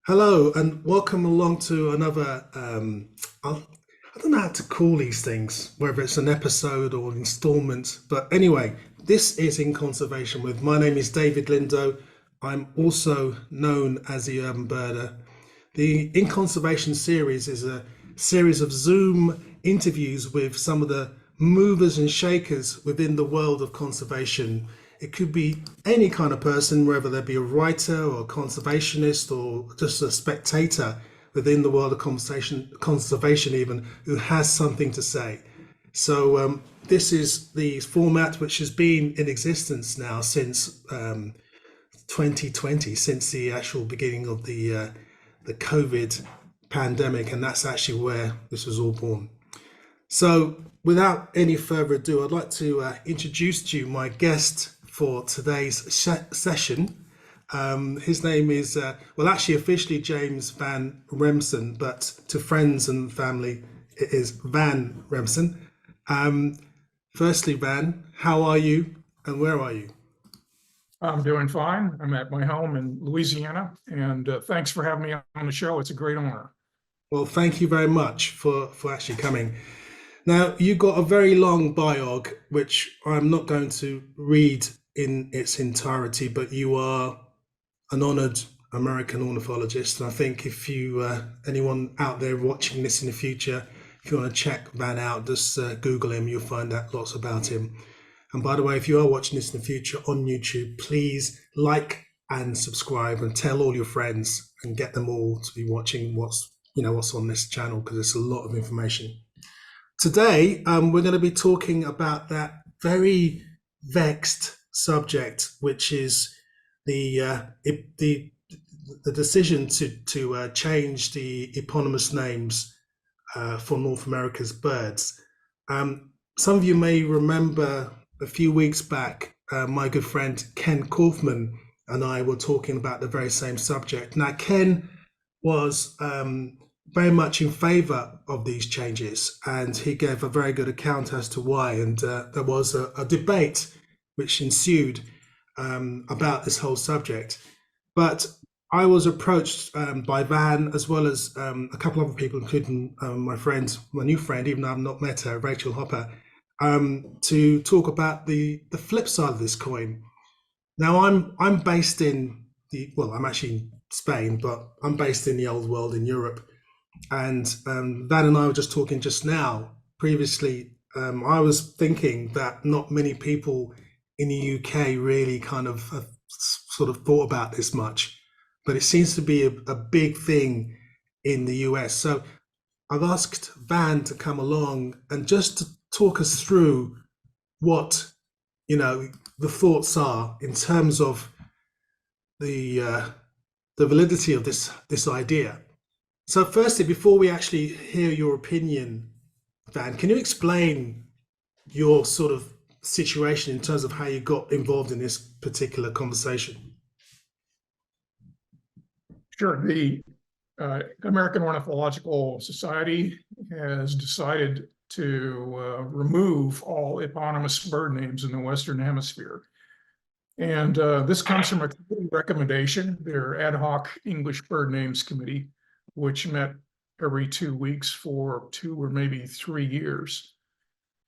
Hello and welcome along to another. I don't know how to call these things, whether it's an episode or an installment. But anyway, this is In Conservation with. My name is David Lindo. I'm also known as the Urban Birder. The In Conservation series is a series of Zoom interviews with some of the movers and shakers within the world of conservation. It could be any kind of person, whether they be a writer or a conservationist or just a spectator within the world of conservation even, who has something to say. So this is the format which has been in existence now since 2020, since the actual beginning of the COVID pandemic, and that's actually where this was all born. So without any further ado, I'd like to introduce to you my guest for today's session. His name is, well, actually officially James Van Remsen, but to friends and family, it is Van Remsen. Firstly, Van, how are you and where are you? I'm doing fine. I'm at my home in Louisiana, and thanks for having me on the show. It's a great honor. Well, thank you very much for actually coming. Now, you got a very long biog, which I'm not going to read in its entirety, but you are an honored American ornithologist. And I think if you, anyone out there watching this in the future, if you want to check Van out, just Google him, you'll find out lots about him. And by the way, if you are watching this in the future on YouTube, please like and subscribe and tell all your friends and get them all to be watching what's on this channel, because it's a lot of information. Today, we're going to be talking about that very vexed subject, which is the decision to change the eponymous names for North America's birds. Some of you may remember a few weeks back, my good friend Ken Kaufman and I were talking about the very same subject. Now, Ken was very much in favor of these changes, and he gave a very good account as to why. And there was a debate which ensued about this whole subject. But I was approached by Van, as well as a couple of other people, including my new friend, even though I've not met her, Rachel Hopper, to talk about the flip side of this coin. Now, I'm based in I'm actually in Spain, but I'm based in the old world in Europe. And Van and I were just talking just now. Previously, I was thinking that not many people in the UK really kind of have sort of thought about this much, but it seems to be a big thing in the US. So I've asked Van to come along and just to talk us through what the thoughts are in terms of the validity of this idea. So firstly, before we actually hear your opinion, Van, can you explain your sort of situation in terms of how you got involved in this particular conversation? Sure. The American Ornithological Society has decided to remove all eponymous bird names in the Western Hemisphere. And this comes from a committee recommendation, their ad hoc English Bird Names Committee, which met every 2 weeks for 2 or maybe 3 years.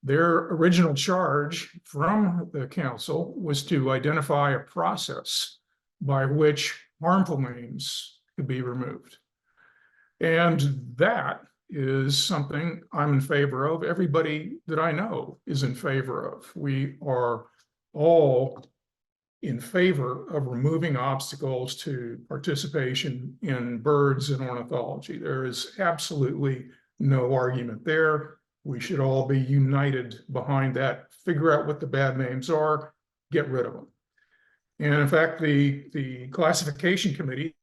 Their original charge from the council was to identify a process by which harmful names could be removed. And that is something I'm in favor of. Everybody that I know is in favor of. We are all in favor of removing obstacles to participation in birds and ornithology. There is absolutely no argument there. We should all be united behind that, figure out what the bad names are, get rid of them. And in fact, the classification committee,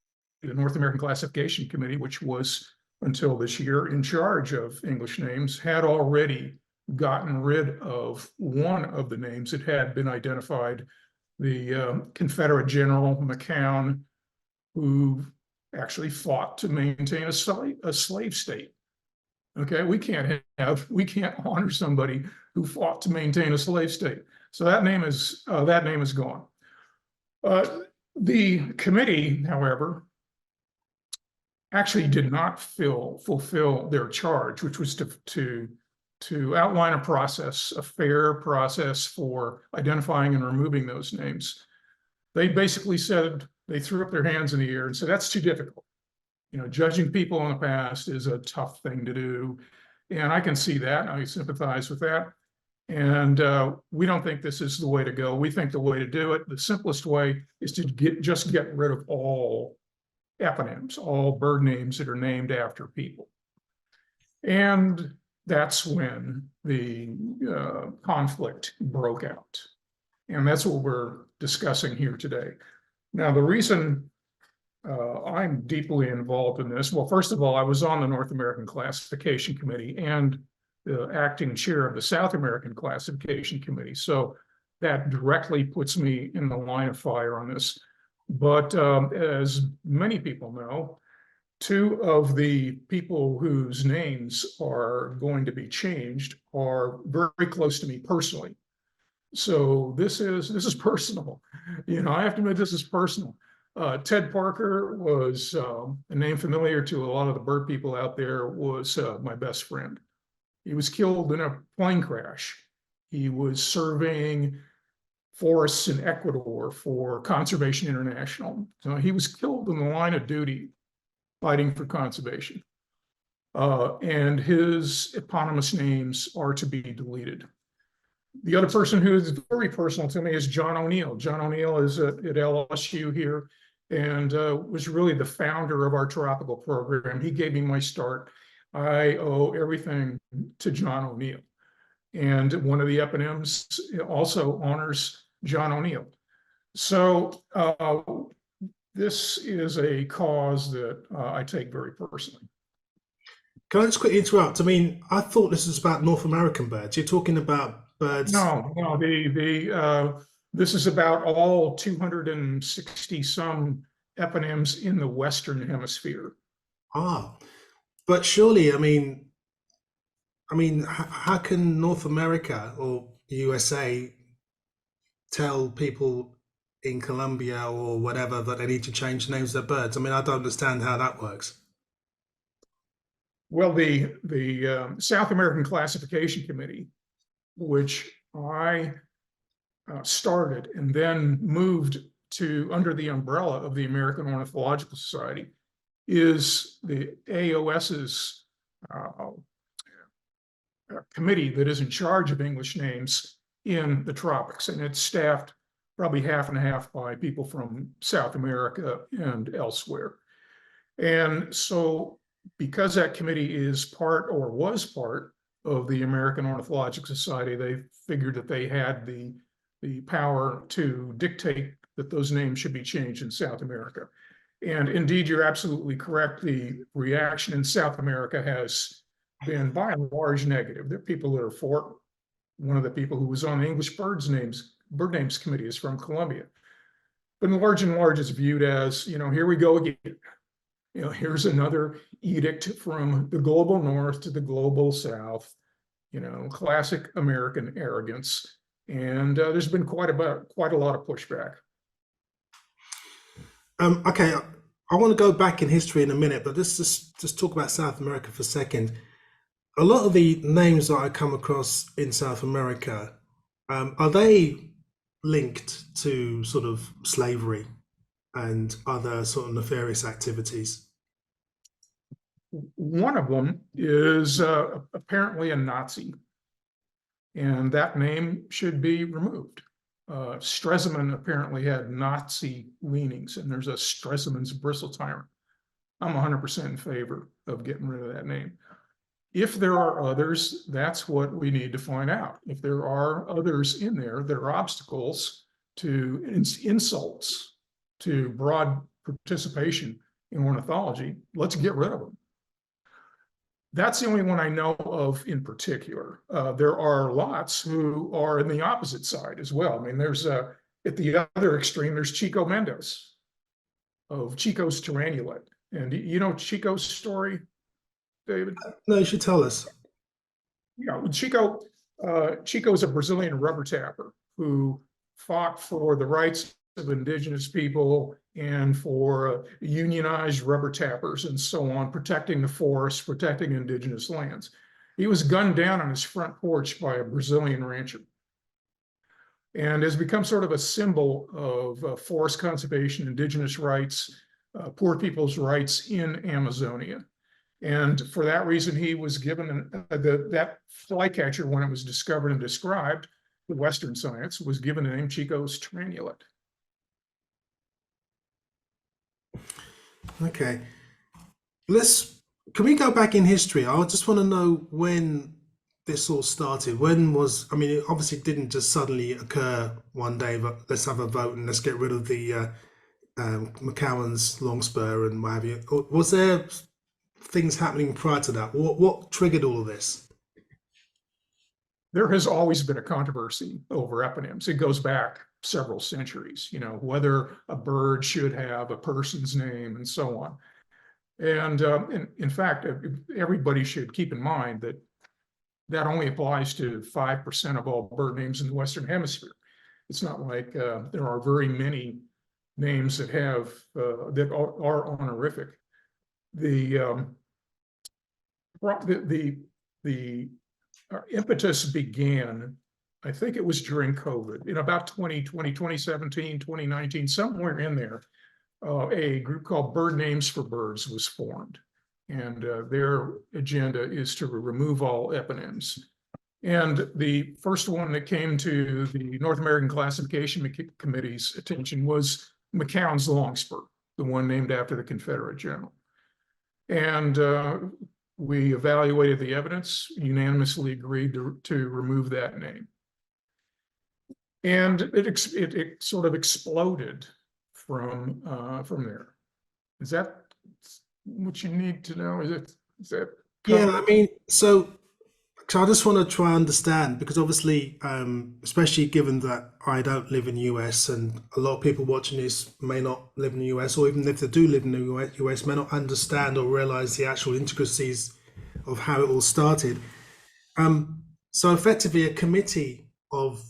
the North American Classification Committee, which was until this year in charge of English names, had already gotten rid of one of the names that had been identified, the Confederate General McCown, who actually fought to maintain a slave state. Okay, we can't honor somebody who fought to maintain a slave state. So that name is gone. The committee, however, actually did not fulfill their charge, which was to outline a process, a fair process for identifying and removing those names. They basically said, they threw up their hands in the air and said, that's too difficult. Judging people in the past is a tough thing to do. And I can see that. I sympathize with that. And we don't think this is the way to go. We think the way to do it, the simplest way, is to just get rid of all eponyms, all bird names that are named after people. And that's when the conflict broke out. And that's what we're discussing here today. Now, the reason I'm deeply involved in this, well, first of all, I was on the North American Classification Committee and the acting chair of the South American Classification Committee. So that directly puts me in the line of fire on this. But as many people know, two of the people whose names are going to be changed are very close to me personally. So this is personal. I have to admit, this is personal. Ted Parker was a name familiar to a lot of the bird people out there, was my best friend. He was killed in a plane crash. He was serving forests in Ecuador for Conservation International. So he was killed in the line of duty fighting for conservation. And his eponymous names are to be deleted. The other person who is very personal to me is John O'Neill. John O'Neill is at LSU here and was really the founder of our tropical program. He gave me my start. I owe everything to John O'Neill. And one of the eponyms also honors John O'Neill. So this is a cause that I take very personally. Can I just quickly interrupt? I mean, I thought this was about North American birds. You're talking about birds. No, this is about all 260 some eponyms in the Western Hemisphere. But surely, I mean, how can North America or USA tell people in Colombia or whatever that they need to change the names of their birds? I mean, I don't understand how that works. Well, the South American Classification Committee, which I started and then moved to under the umbrella of the American Ornithological Society, is the AOS's committee that is in charge of English names in the tropics. And it's staffed probably half and half by people from South America and elsewhere. And so because that committee is part or was part of the American Ornithological Society, they figured that they had the power to dictate that those names should be changed in South America. And indeed, you're absolutely correct. The reaction in South America has been by and large negative. There are people that are for it. One of the people who was on the English bird names committee is from Colombia. But in large and large, it's viewed as, here we go again. Here's another edict from the global north to the global south, classic American arrogance. And there's been quite a lot of pushback. Okay, I want to go back in history in a minute, but let's just talk about South America for a second. A lot of the names that I come across in South America, are they linked to sort of slavery and other sort of nefarious activities? One of them is apparently a Nazi, and that name should be removed. Stresemann apparently had Nazi leanings, and there's a Stresemann's bristle tyrant. I'm 100% in favor of getting rid of that name. If there are others, that's what we need to find out. If there are others in there that are obstacles to insults to broad participation in ornithology, let's get rid of them. That's the only one I know of in particular. There are lots who are in the opposite side as well. I mean, there's at the other extreme, there's Chico Mendes of Chico's Tyrannulet. And you know Chico's story, David? No, you should tell us. Chico is a Brazilian rubber tapper who fought for the rights of indigenous people and for unionized rubber tappers and so on, protecting the forests, protecting indigenous lands. He was gunned down on his front porch by a Brazilian rancher and has become sort of a symbol of forest conservation, indigenous rights, poor people's rights in Amazonia. And for that reason, he was given that flycatcher, when it was discovered and described, the Western science, was given the name Chico's ternanulet. Okay. Can we go back in history? I just want to know when this all started. When was, I mean, it obviously didn't just suddenly occur one day, but let's have a vote and let's get rid of the McCowan's longspur and what have you. Was there things happening prior to that? What triggered all of this? There has always been a controversy over eponyms. It goes back several centuries, whether a bird should have a person's name and so on. And in fact, everybody should keep in mind that that only applies to 5% of all bird names in the Western Hemisphere. It's not like there are very many names that have that are honorific. The impetus began, I think it was during COVID, in about 2017, 2019, somewhere in there. A group called Bird Names for Birds was formed, and their agenda is to remove all eponyms. And the first one that came to the North American Classification Committee's attention was McCown's longspur, the one named after the Confederate general. And we evaluated the evidence, unanimously agreed to remove that name. And it sort of exploded from there. Is that what you need to know? Is that Yeah, I mean, so I just want to try and understand, because obviously, especially given that I don't live in the US and a lot of people watching this may not live in the US, or even if they do live in the US, may not understand or realize the actual intricacies of how it all started. So effectively, a committee of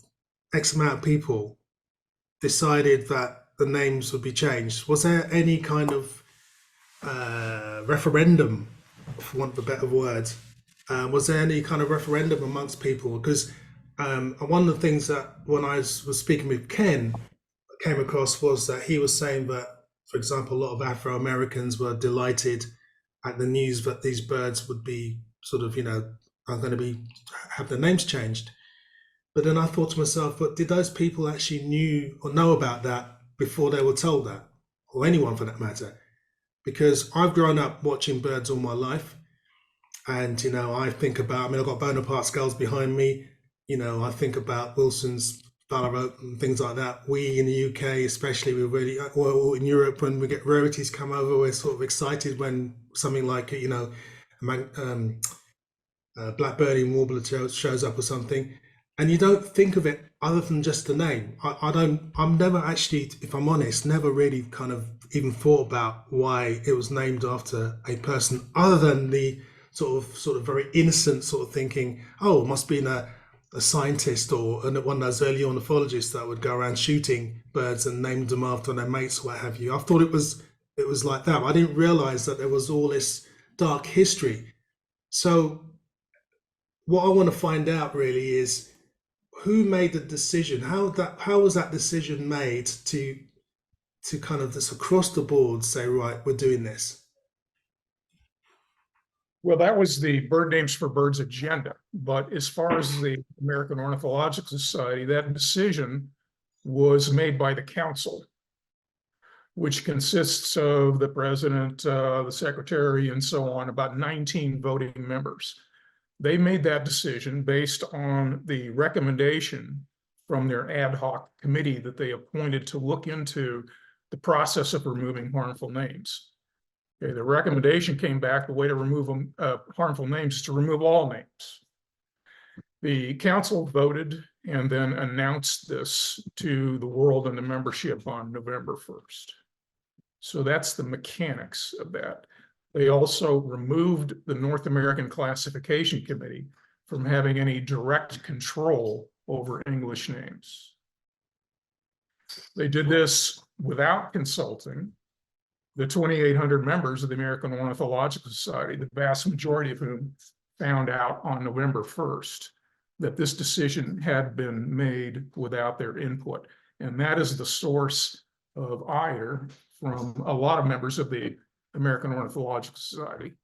X amount of people decided that the names would be changed. Was there any kind of referendum, for want of a better word? Was there any kind of referendum amongst people? Because one of the things that when I was speaking with Ken, came across was that he was saying that, for example, a lot of Afro-Americans were delighted at the news that these birds would be sort of, are going to have their names changed. But then I thought to myself, but did those people actually know about that before they were told that, or anyone for that matter? Because I've grown up watching birds all my life, and I think about, I've got Bonaparte skulls behind me. I think about Wilson's phalarope and things like that. We in the UK, especially, we're really, or in Europe, when we get rarities come over, we're sort of excited when something like black-birding warbler shows up or something, and you don't think of it other than just the name. I'm never actually, if I'm honest, never really kind of even thought about why it was named after a person, other than the sort of very innocent sort of thinking, oh, it must be a scientist or one of those early ornithologists that would go around shooting birds and named them after their mates, what have you. I thought it was like that. I didn't realize that there was all this dark history. So what I want to find out really is who made the decision. How was that decision made to kind of just across the board say, right, we're doing this? Well, that was the Bird Names for Birds agenda. But as far as the American Ornithological Society, that decision was made by the council, which consists of the president, the secretary, and so on, about 19 voting members. They made that decision based on the recommendation from their ad hoc committee that they appointed to look into the process of removing harmful names. Okay, the recommendation came back, the way to remove harmful names is to remove all names. The council voted and then announced this to the world and the membership on November 1st. So that's the mechanics of that. They also removed the North American Classification Committee from having any direct control over English names. They did this without consulting the 2,800 members of the American Ornithological Society, the vast majority of whom found out on November 1st that this decision had been made without their input. And that is the source of ire from a lot of members of the American Ornithological Society.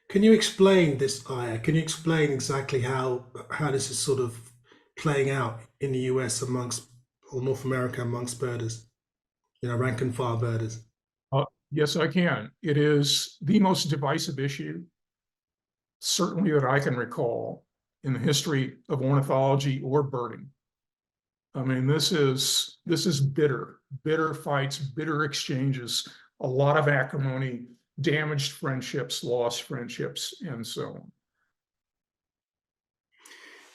Can you explain this ire? Can you explain exactly how this is sort of playing out in the US amongst, or North America amongst birders, rank and file birders? Yes, I can. It is the most divisive issue, certainly that I can recall, in the history of ornithology or birding. I mean, this is bitter fights, bitter exchanges, a lot of acrimony, damaged friendships, lost friendships, and so on.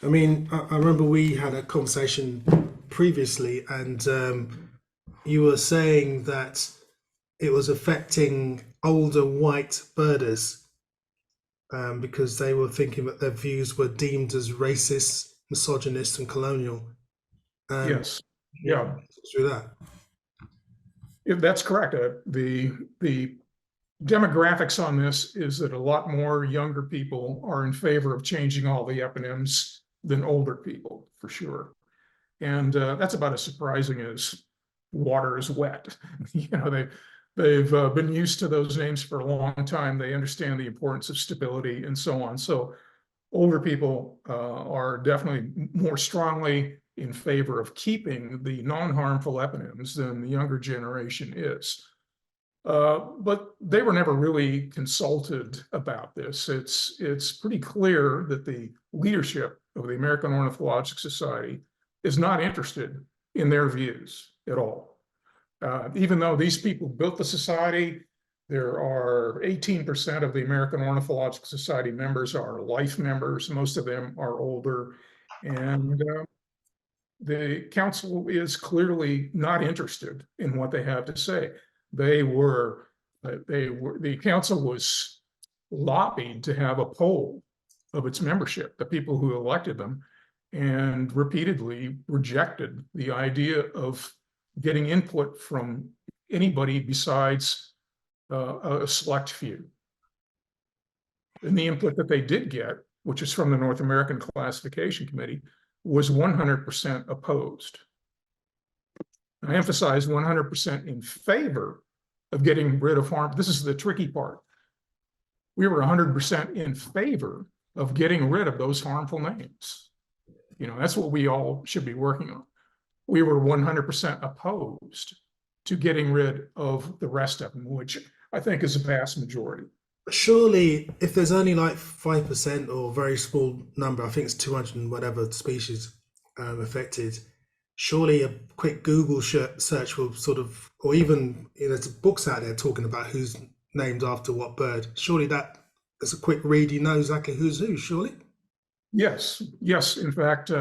I mean, I remember we had a conversation previously, and you were saying that it was affecting older white birders because they were thinking that their views were deemed as racist, misogynist, and colonial. Yes, yeah, through that. that's correct. The demographics on this is that a lot more younger people are in favor of changing all the eponyms than older people, for sure. And that's about as surprising as water is wet. They've been used to those names for a long time. They understand the importance of stability and so on. So older people are definitely more strongly in favor of keeping the non-harmful eponyms than the younger generation is. But they were never really consulted about this. It's pretty clear that the leadership of the American Ornithological Society is not interested in their views at all. Even though these people built the society, there are 18% of the American Ornithological Society members are life members. Most of them are older. And the council is clearly not interested in what they have to say. The council was lobbied to have a poll of its membership, the people who elected them, and repeatedly rejected the idea of getting input from anybody besides a select few. And the input that they did get, which is from the North American Classification Committee, was 100% opposed. I emphasize 100% in favor of getting rid of harm. This is the tricky part. We were 100% in favor of getting rid of those harmful names. That's what we all should be working on. We were 100% opposed to getting rid of the rest of them, which I think is a vast majority. Surely, if there's only like 5% or a very small number, I think it's 200 and whatever species affected, surely a quick Google search will sort of, or even there's books out there talking about who's named after what bird. Surely that, as a quick read, you know exactly who's who, surely? Yes. In fact,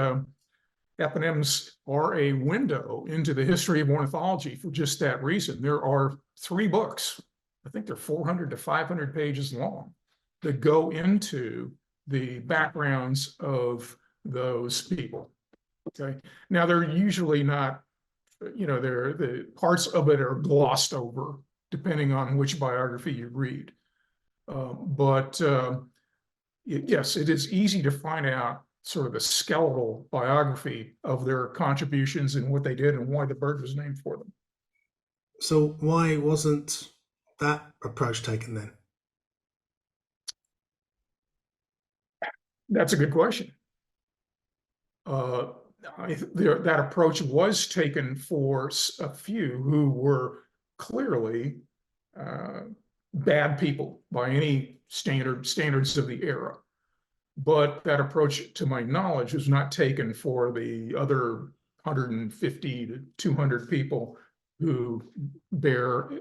eponyms are a window into the history of ornithology for just that reason. There are 3 books, I think they're 400 to 500 pages long, that go into the backgrounds of those people. Okay. Now they're usually not, the parts of it are glossed over depending on which biography you read. Yes, it is easy to find out sort of a skeletal biography of their contributions and what they did and why the bird was named for them. So why wasn't that approach taken then? That's a good question. That approach was taken for a few who were clearly bad people by any standards of the era. But that approach, to my knowledge, was not taken for the other 150 to 200 people who bear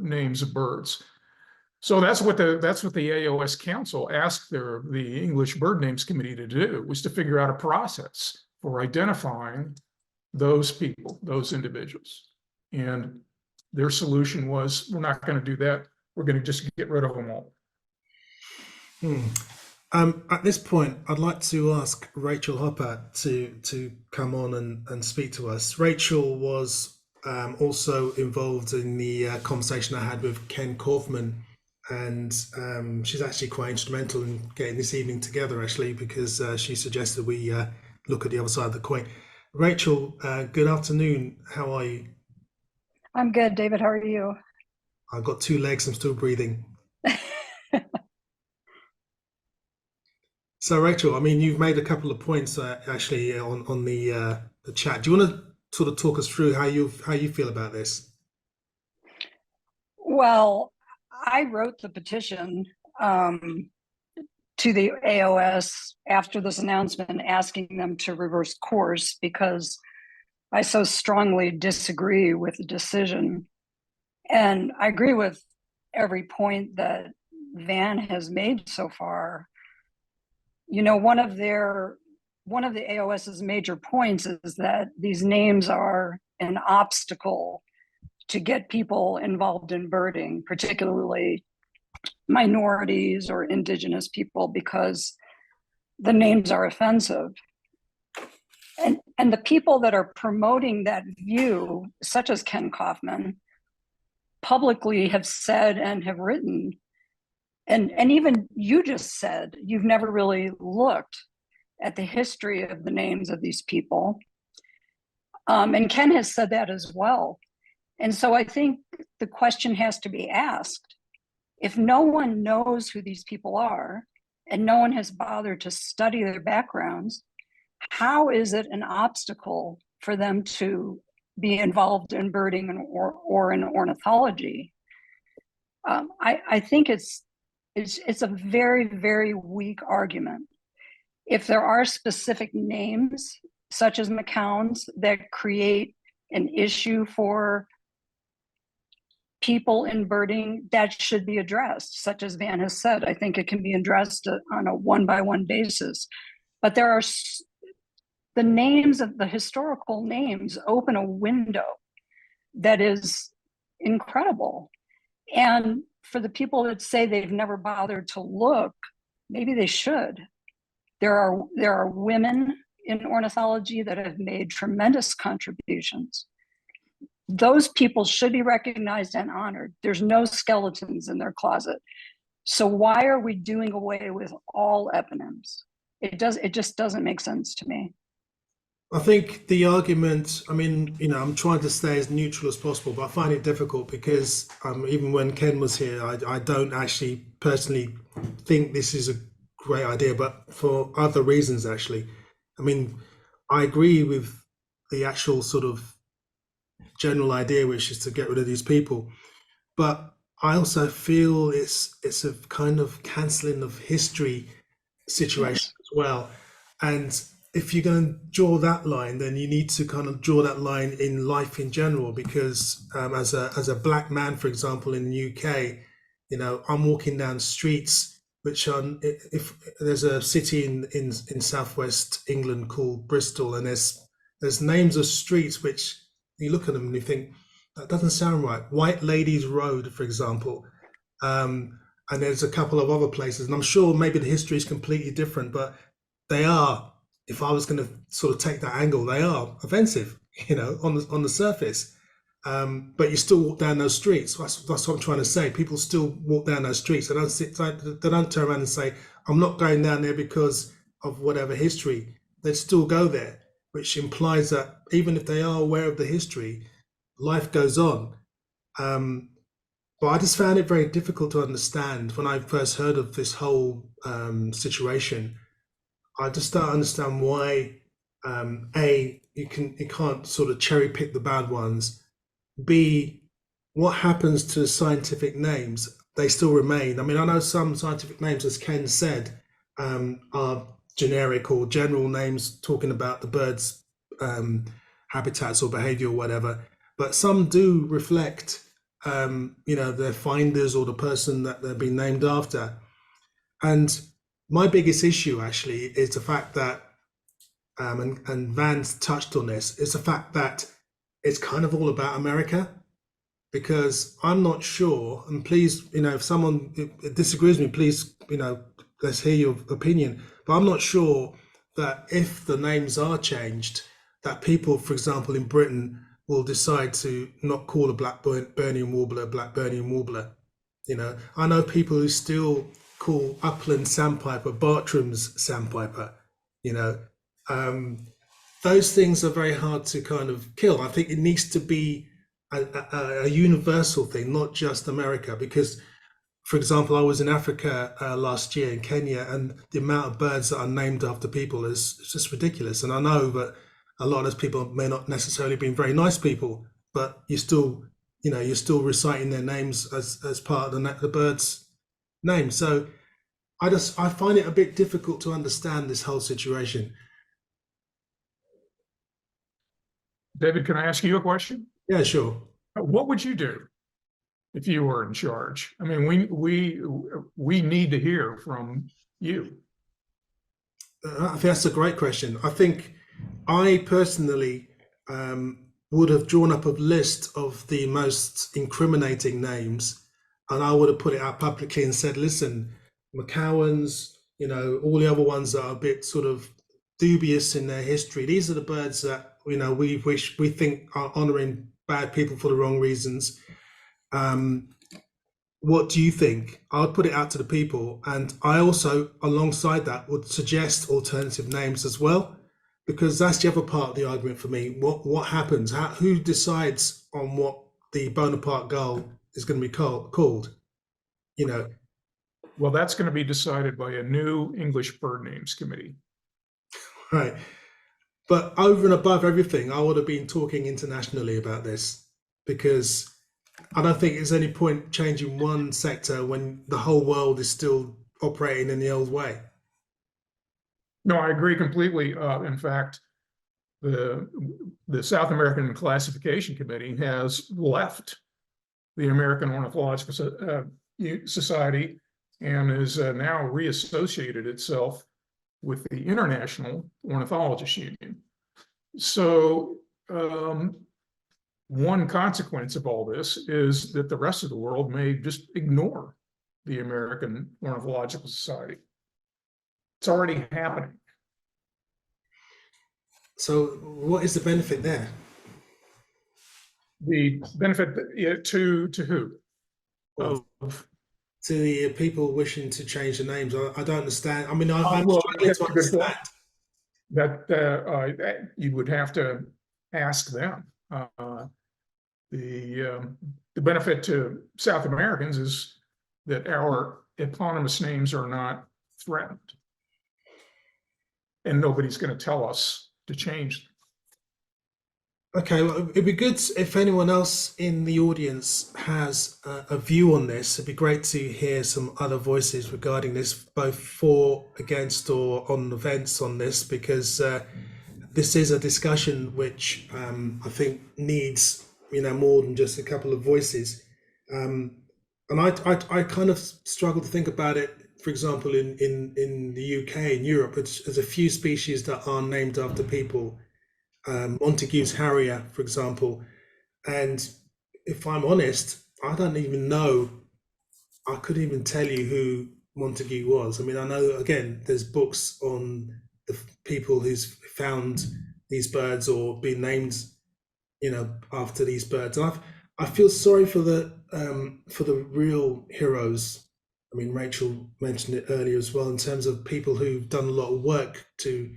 names of birds. So that's what the AOS Council asked the English Bird Names Committee to do, was to figure out a process for identifying those people, those individuals. And their solution was, we're not going to do that. We're going to just get rid of them all. At this point, I'd like to ask Rachel Hopper to come on and speak to us. Rachel was also involved in the conversation I had with Ken Kaufman, and she's actually quite instrumental in getting this evening together, actually, because she suggested we look at the other side of the coin. Rachel, good afternoon. How are you? I'm good, David. How are you? I've got two legs. I'm still breathing. So, Rachel, I mean, you've made a couple of points actually on the chat. Do you want to sort of talk us through how you feel about this? Well, I wrote the petition to the AOS after this announcement, asking them to reverse course because I so strongly disagree with the decision. And I agree with every point that Van has made so far. You know, one of the AOS's major points is that these names are an obstacle to get people involved in birding, particularly minorities or indigenous people, because the names are offensive. And the people that are promoting that view, such as Ken Kaufman, publicly have said and have written, and even you just said you've never really looked at the history of the names of these people. And Ken has said that as well. And so I think the question has to be asked, if no one knows who these people are and no one has bothered to study their backgrounds, how is it an obstacle for them to be involved in birding or in ornithology? I think it's a very, very weak argument. If there are specific names, such as McCown's, that create an issue for people in birding, that should be addressed, such as Van has said. I think it can be addressed on a one-by-one basis. But there are the names of the historical names open a window that is incredible. And for the people that say they've never bothered to look, maybe they should. There are women in ornithology that have made tremendous contributions. Those people should be recognized and honored. There's no skeletons in their closet. So why are we doing away with all eponyms? It just doesn't make sense to me. I think the argument, I mean, I'm trying to stay as neutral as possible, but I find it difficult because even when Ken was here, I don't actually personally think this is a great idea, but for other reasons, actually. I mean, I agree with the actual sort of general idea, which is to get rid of these people. But I also feel it's a kind of cancelling of history situation as well. And if you're going to draw that line, then you need to kind of draw that line in life in general, because as a black man, for example, in the UK, I'm walking down streets which are, if there's a city in southwest England called Bristol, and there's names of streets which you look at them and you think that doesn't sound right. White Ladies Road, for example, and there's a couple of other places, and I'm sure maybe the history is completely different, but they are, if I was going to sort of take that angle, they are offensive, on the surface. But you still walk down those streets. That's what I'm trying to say. People still walk down those streets. They don't turn around and say, I'm not going down there because of whatever history. They still go there, which implies that even if they are aware of the history, life goes on. But I just found it very difficult to understand when I first heard of this whole situation. I just don't understand why you can't sort of cherry pick the bad ones. B, what happens to scientific names? They still remain. I mean, I know some scientific names, as Ken said, are generic or general names talking about the birds' habitats or behavior or whatever, but some do reflect, their finders or the person that they're being named after. And my biggest issue actually is the fact that, and Van's touched on this, is the fact that it's kind of all about America, because I'm not sure, and please, if someone disagrees with me, please, let's hear your opinion. But I'm not sure that if the names are changed, that people, for example, in Britain will decide to not call a Blackburnian warbler a Blackburnian warbler. You know, I know people who still call upland sandpiper Bartram's sandpiper. You know, those things are very hard to kind of kill. I think it needs to be a universal thing, not just America, because, for example, I was in Africa last year in Kenya, and the amount of birds that are named after people is just ridiculous. And I know that a lot of those people may not necessarily be very nice people, but you're still reciting their names as part of the bird's name. So I find it a bit difficult to understand this whole situation. David, can I ask you a question? Yeah, sure. What would you do if you were in charge? I mean, we need to hear from you. I think that's a great question. I think I personally would have drawn up a list of the most incriminating names, and I would have put it out publicly and said, listen, McCowan's, all the other ones that are a bit sort of dubious in their history. These are the birds that, we think are honoring bad people for the wrong reasons. What do you think? I'll put it out to the people, and I also, alongside that, would suggest alternative names as well, because that's the other part of the argument for me. What happens? Who decides on what the Bonaparte gull is going to be called? Well, that's going to be decided by a new English bird names committee. Right. But over and above everything, I would have been talking internationally about this, because I don't think there's any point changing one sector when the whole world is still operating in the old way. No, I agree completely. In fact, the South American Classification Committee has left the American Ornithological Society and is now reassociated itself with the International Ornithologists Union. So one consequence of all this is that the rest of the world may just ignore the American Ornithological Society. It's already happening. So what is the benefit there? The benefit to who? To the people wishing to change the names. I don't understand. I mean, I'm Well, struggling to understand. That you would have to ask them. The benefit to South Americans is that our eponymous names are not threatened, and nobody's going to tell us to change them. Okay, well, it'd be good if anyone else in the audience has a view on this. It'd be great to hear some other voices regarding this, both for, against, or on the fence on this, because this is a discussion which I think needs, more than just a couple of voices. And I kind of struggle to think about it. For example, in the UK, in Europe, there's a few species that are named after people. Montagu's harrier, for example, and if I'm honest, I don't even know. I couldn't even tell you who Montagu was. I mean, I know, again, there's books on the people who's found these birds or been named, after these birds. And I feel sorry for the real heroes. I mean, Rachel mentioned it earlier as well, in terms of people who've done a lot of work to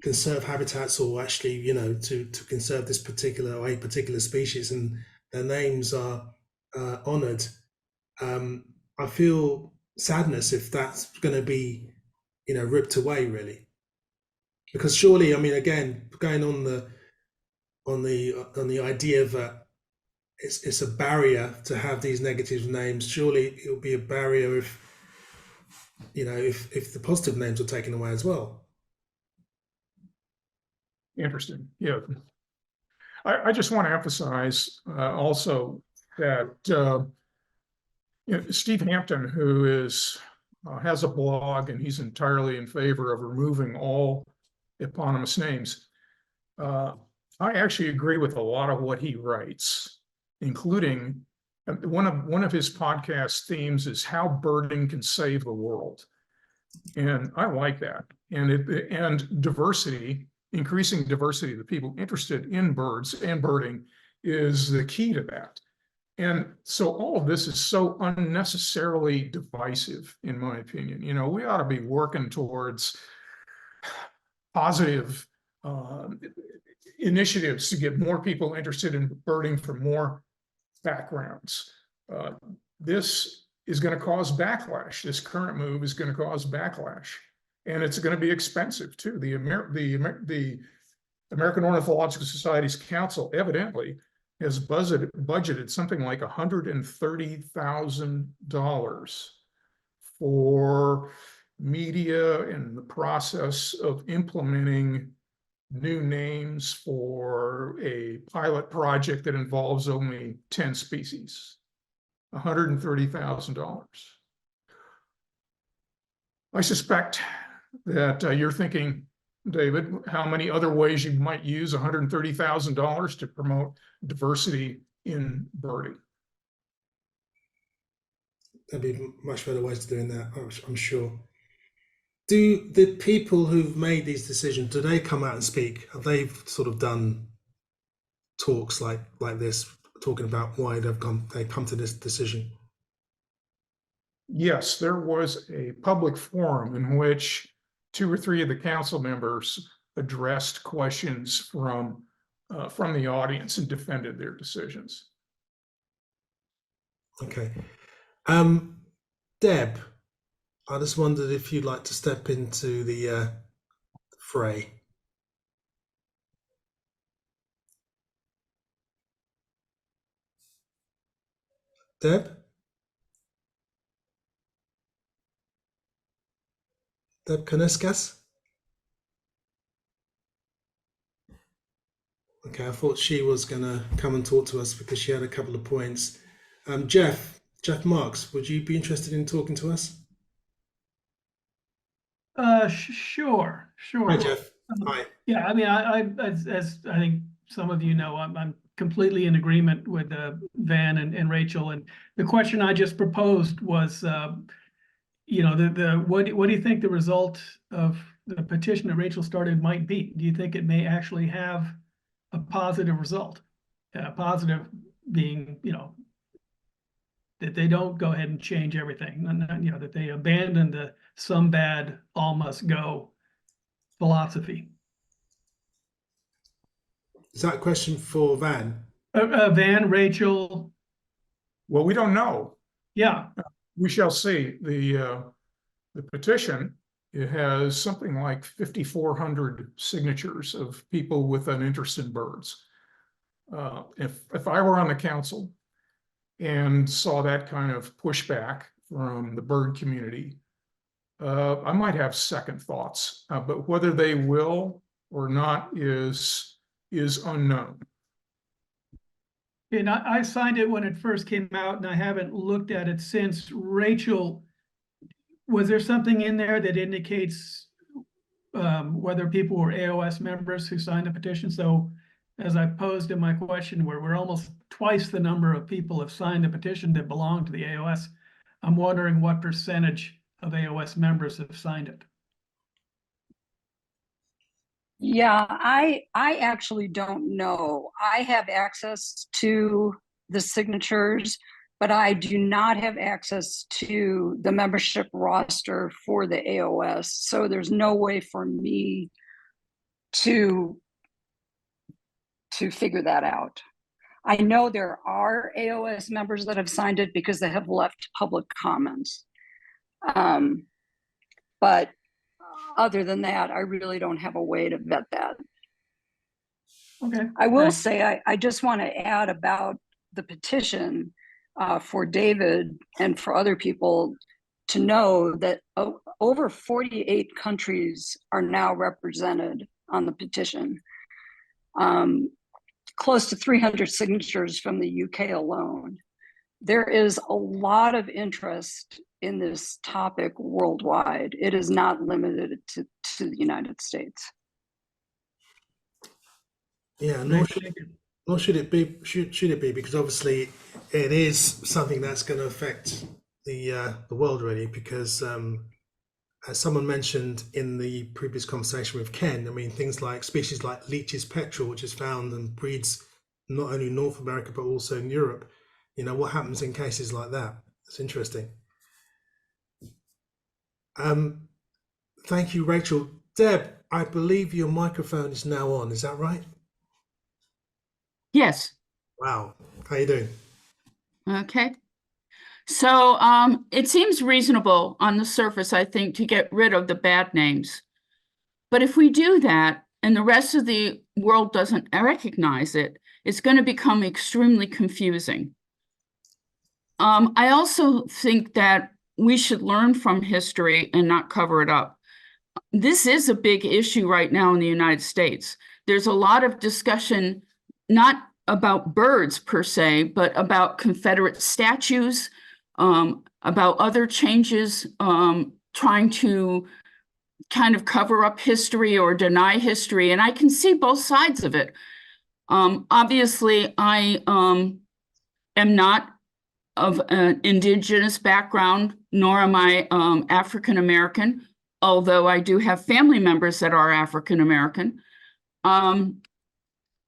conserve habitats, or actually, to conserve this particular species, and their names are honored. I feel sadness if that's going to be, ripped away, really, because surely, I mean, again, going on the idea that it's a barrier to have these negative names. Surely it will be a barrier if the positive names are taken away as well. Interesting. Yeah. I just want to emphasize also that Steve Hampton, who has a blog, and he's entirely in favor of removing all eponymous names. I actually agree with a lot of what he writes, including one of his podcast themes is how birding can save the world. And I like that. And diversity, increasing diversity, the people interested in birds and birding is the key to that. And so all of this is so unnecessarily divisive, in my opinion. You know, we ought to be working towards positive initiatives to get more people interested in birding from more backgrounds. This is going to cause backlash. This current move is going to cause backlash, and it's going to be expensive too. The American Ornithological Society's council evidently has budgeted something like $130,000 for media and the process of implementing new names for a pilot project that involves only 10 species. $130,000. I suspect that you're thinking, David, how many other ways you might use $130,000 to promote diversity in birding. There'd be much better ways of doing that, I'm sure. Do the people who've made these decisions, do they come out and speak? Have they sort of done talks like this, talking about why they come to this decision? Yes, there was a public forum in which 2 or 3 of the council members addressed questions from the audience and defended their decisions. Okay. Deb, I just wondered if you'd like to step into the fray. Deb? Deb Kaneskas? Okay, I thought she was going to come and talk to us because she had a couple of points. Jeff Marks, would you be interested in talking to us? Sure. Hi, Jeff. Hi. Yeah, I mean, as I think some of you know, I'm completely in agreement with Van and Rachel. And the question I just proposed was, you know, what do you think the result of the petition that Rachel started might be? Do you think it may actually have a positive result? Positive being, you know, that they don't go ahead and change everything, and, you know, that they abandon the some bad, all must go philosophy. Is that a question for Van? Van, Rachel. Well, we don't know. Yeah. We shall see. The petition, it has something like 5,400 signatures of people with an interest in birds. If I were on the council and saw that kind of pushback from the bird community, I might have second thoughts, but whether they will or not is unknown. And I signed it when it first came out, and I haven't looked at it since. Rachel, was there something in there that indicates whether people were AOS members who signed the petition? So as I posed in my question, where we're almost twice the number of people have signed the petition that belong to the AOS, I'm wondering what percentage of AOS members have signed it. Yeah, I actually don't know. I have access to the signatures, but I do not have access to the membership roster for the AOS. So there's no way for me to figure that out. I know there are AOS members that have signed it because they have left public comments. But other than that, I really don't have a way to vet that. Okay. I will say, I just want to add about the petition for David and for other people to know that over 48 countries are now represented on the petition. Close to 300 signatures from the UK alone. There is a lot of interest in this topic worldwide. It is not limited to the United States. Yeah, nor should it be. Should it be? Because obviously, it is something that's going to affect the world really. Because as someone mentioned in the previous conversation with Ken, I mean, things like species like Leach's petrel, which is found and breeds not only in North America, but also in Europe. You know, what happens in cases like that? It's interesting. Thank you, Rachel. Deb, I believe your microphone is now on. Is that right? Yes. Wow. How you doing? Okay. So it seems reasonable on the surface, I think, to get rid of the bad names. But if we do that and the rest of the world doesn't recognize it, it's going to become extremely confusing. I also think that we should learn from history and not cover it up. This is a big issue right now in the United States. There's a lot of discussion, not about birds per se, but about Confederate statues, about other changes, trying to kind of cover up history or deny history. And I can see both sides of it. Obviously, I am not of an indigenous background, nor am I African American, although I do have family members that are African American.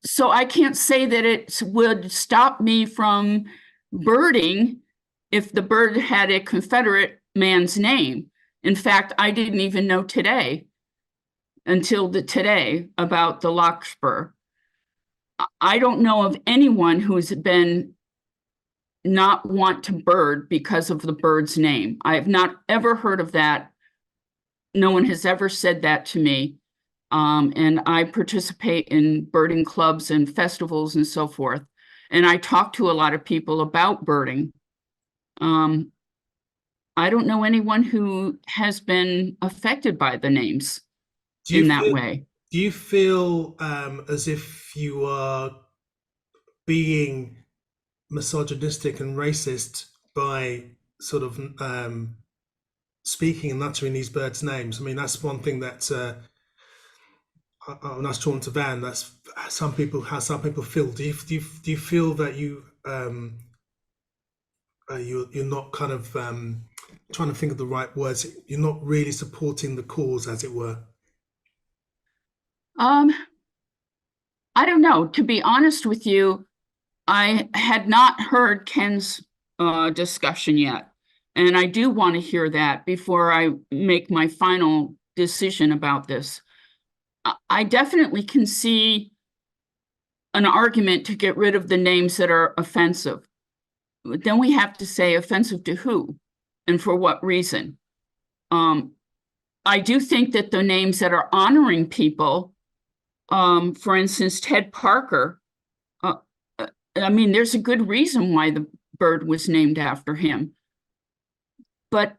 So I can't say that it would stop me from birding if the bird had a Confederate man's name. In fact, I didn't even know today about the larkspur. I don't know of anyone who's been not want to bird because of the bird's name. I have not ever heard of that. No one has ever said that to me. And I participate in birding clubs and festivals and so forth. And I talk to a lot of people about birding. I don't know anyone who has been affected by the names in that way. Do you feel as if you are being misogynistic and racist by sort of speaking and uttering these birds' names? I mean, that's one thing that when I was talking to Van, that's how some people feel. Do you feel that you're not kind of trying to think of the right words? You're not really supporting the cause, as it were. I don't know. To be honest with you, I had not heard Ken's discussion yet, and I do want to hear that before I make my final decision about this. I definitely can see an argument to get rid of the names that are offensive. But then we have to say offensive to who and for what reason. I do think that the names that are honoring people, for instance, Ted Parker, I mean, there's a good reason why the bird was named after him. But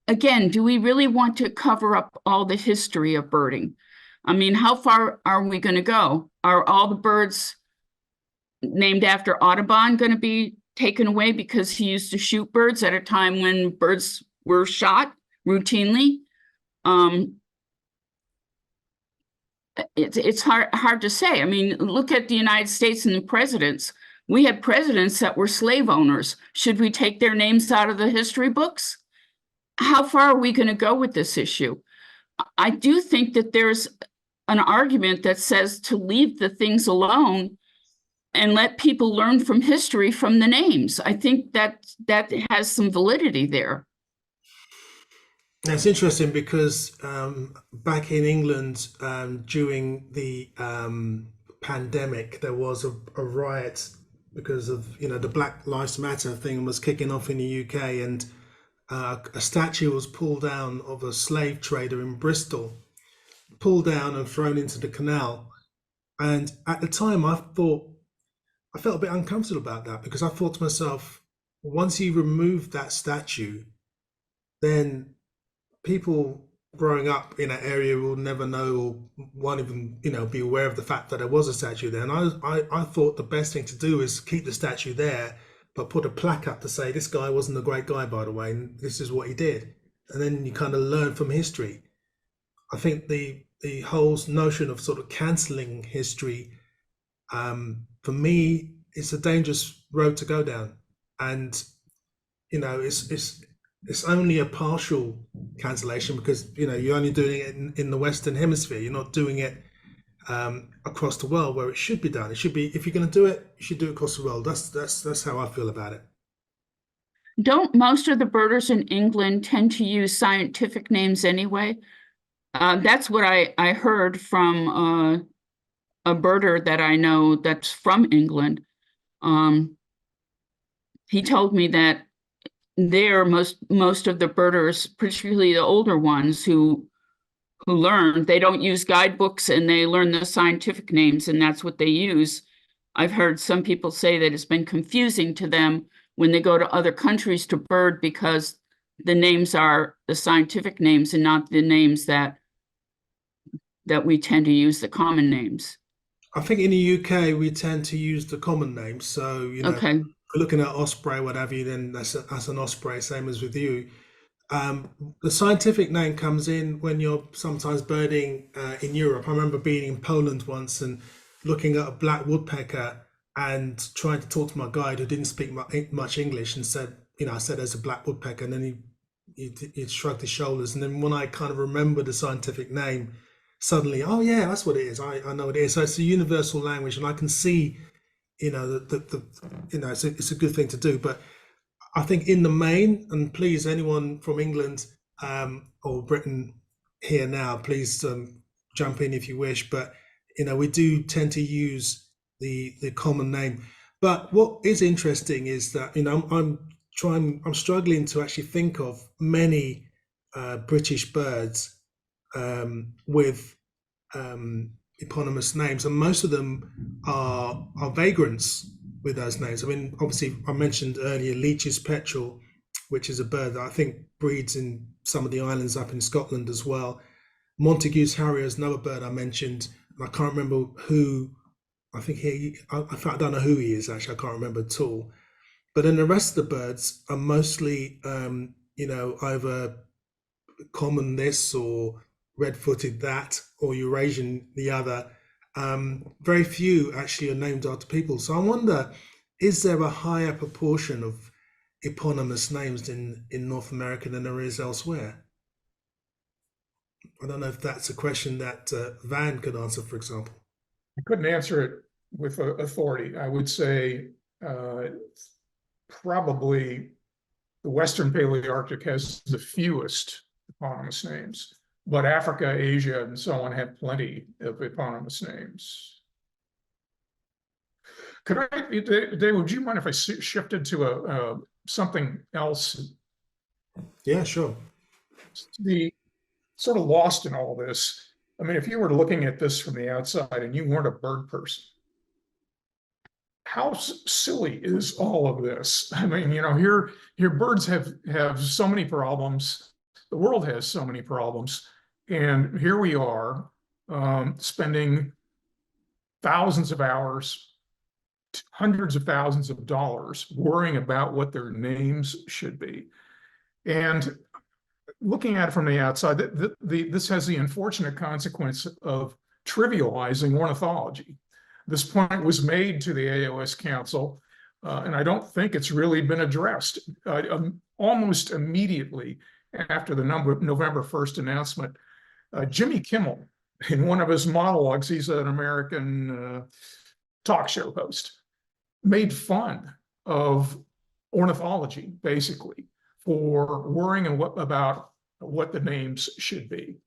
again, do we really want to cover up all the history of birding? I mean, how far are we going to go? Are all the birds named after Audubon going to be taken away because he used to shoot birds at a time when birds were shot routinely? It's hard to say. I mean, look at the United States and the presidents. We had presidents that were slave owners. Should we take their names out of the history books? How far are we going to go with this issue? I do think that there's an argument that says to leave the things alone and let people learn from history from the names. I think that has some validity there. That's interesting because back in England during the pandemic, there was a riot because of the Black Lives Matter thing was kicking off in the UK, and a statue was pulled down of a slave trader in Bristol, pulled down and thrown into the canal. And at the time, I felt a bit uncomfortable about that, because I thought to myself, once you remove that statue, then people growing up in that area will never know or won't even be aware of the fact that there was a statue there. And I thought the best thing to do is keep the statue there, but put a plaque up to say this guy wasn't a great guy, by the way, and this is what he did. And then you kind of learn from history. I think the whole notion of sort of cancelling history, for me, it's a dangerous road to go down. And it's it's only a partial cancellation because you're only doing it in the Western Hemisphere. You're not doing it across the world where it should be done. It should be, if you're going to do it, you should do it across the world. That's how I feel about it. Don't most of the birders in England tend to use scientific names anyway? That's what I heard from a birder that I know that's from England. He told me that there most of the birders, particularly the older ones who learn, they don't use guidebooks and they learn the scientific names and that's what they use. I've heard some people say that it's been confusing to them when they go to other countries to bird because the names are the scientific names and not the names that we tend to use, the common names. I think in the UK we tend to use the common names. So Okay. if we're looking at osprey, what have you, then that's an osprey, same as with you. The scientific name comes in when you're sometimes birding in Europe. I remember being in Poland once and looking at a black woodpecker and trying to talk to my guide who didn't speak much English and said, I said there's a black woodpecker, and then he shrugged his shoulders. And then when I kind of remember the scientific name, suddenly, oh yeah, that's what it is. I know what it is. So it's a universal language, and I can see, it's a good thing to do. But I think in the main, and please, anyone from England or Britain here now, please jump in if you wish. But we do tend to use the common name. But what is interesting is that I'm struggling to actually think of many British birds with eponymous names, and most of them are vagrants with those names. I mean, obviously, I mentioned earlier Leach's petrel, which is a bird that I think breeds in some of the islands up in Scotland as well. Montague's harrier is another bird I mentioned, and I can't remember who. I think I don't know who he is actually. I can't remember at all. But then the rest of the birds are mostly, either common this or red-footed that or Eurasian the other. Very few actually are named after people. So I wonder, is there a higher proportion of eponymous names in North America than there is elsewhere? I don't know if that's a question that Van could answer, for example. I couldn't answer it with authority. I would say probably the Western Palearctic has the fewest eponymous names, but Africa, Asia, and so on have plenty of eponymous names. Dave, would you mind if I shifted to something else? Yeah, sure. The sort of lost in all this. I mean, if you were looking at this from the outside and you weren't a bird person, how silly is all of this? I mean, here birds have so many problems. The world has so many problems. And here we are spending thousands of hours, hundreds of thousands of dollars worrying about what their names should be. And looking at it from the outside, this has the unfortunate consequence of trivializing ornithology. This point was made to the AOS Council, and I don't think it's really been addressed. Almost immediately after the November 1st announcement, Jimmy Kimmel, in one of his monologues, he's an American talk show host, made fun of ornithology, basically, for worrying about what the names should be.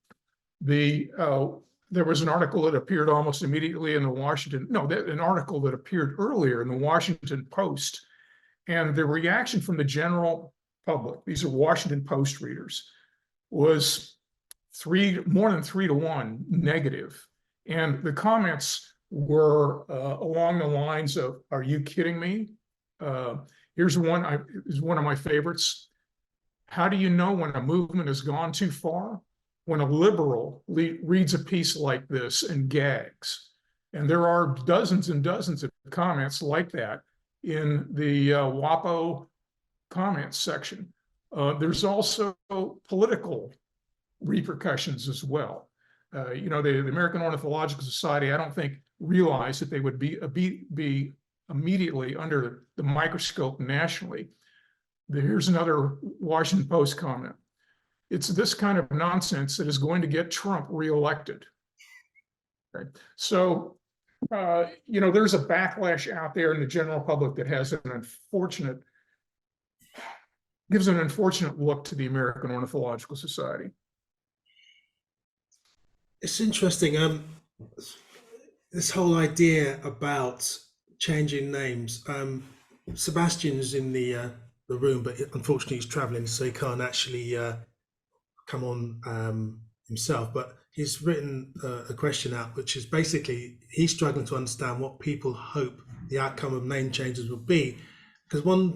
There was an article that appeared almost immediately in the an article that appeared earlier in the Washington Post, and the reaction from the general public, these are Washington Post readers, was more than 3-to-1 negative. And the comments were along the lines of, "Are you kidding me?" Here's one is one of my favorites. "How do you know when a movement has gone too far? When a liberal reads a piece like this and gags." And there are dozens and dozens of comments like that in the WAPO comments section. There's also political repercussions as well. The American Ornithological Society, I don't think, realized that they would be immediately under the microscope nationally. Here's another Washington Post comment. It's this kind of nonsense that is going to get Trump reelected. Okay. So, there's a backlash out there in the general public that has gives an unfortunate look to the American Ornithological Society. It's interesting. This whole idea about changing names. Sebastian's in the room, but unfortunately he's traveling, so he can't actually come on himself. But he's written a question out, which is basically he's struggling to understand what people hope the outcome of name changes would be. Because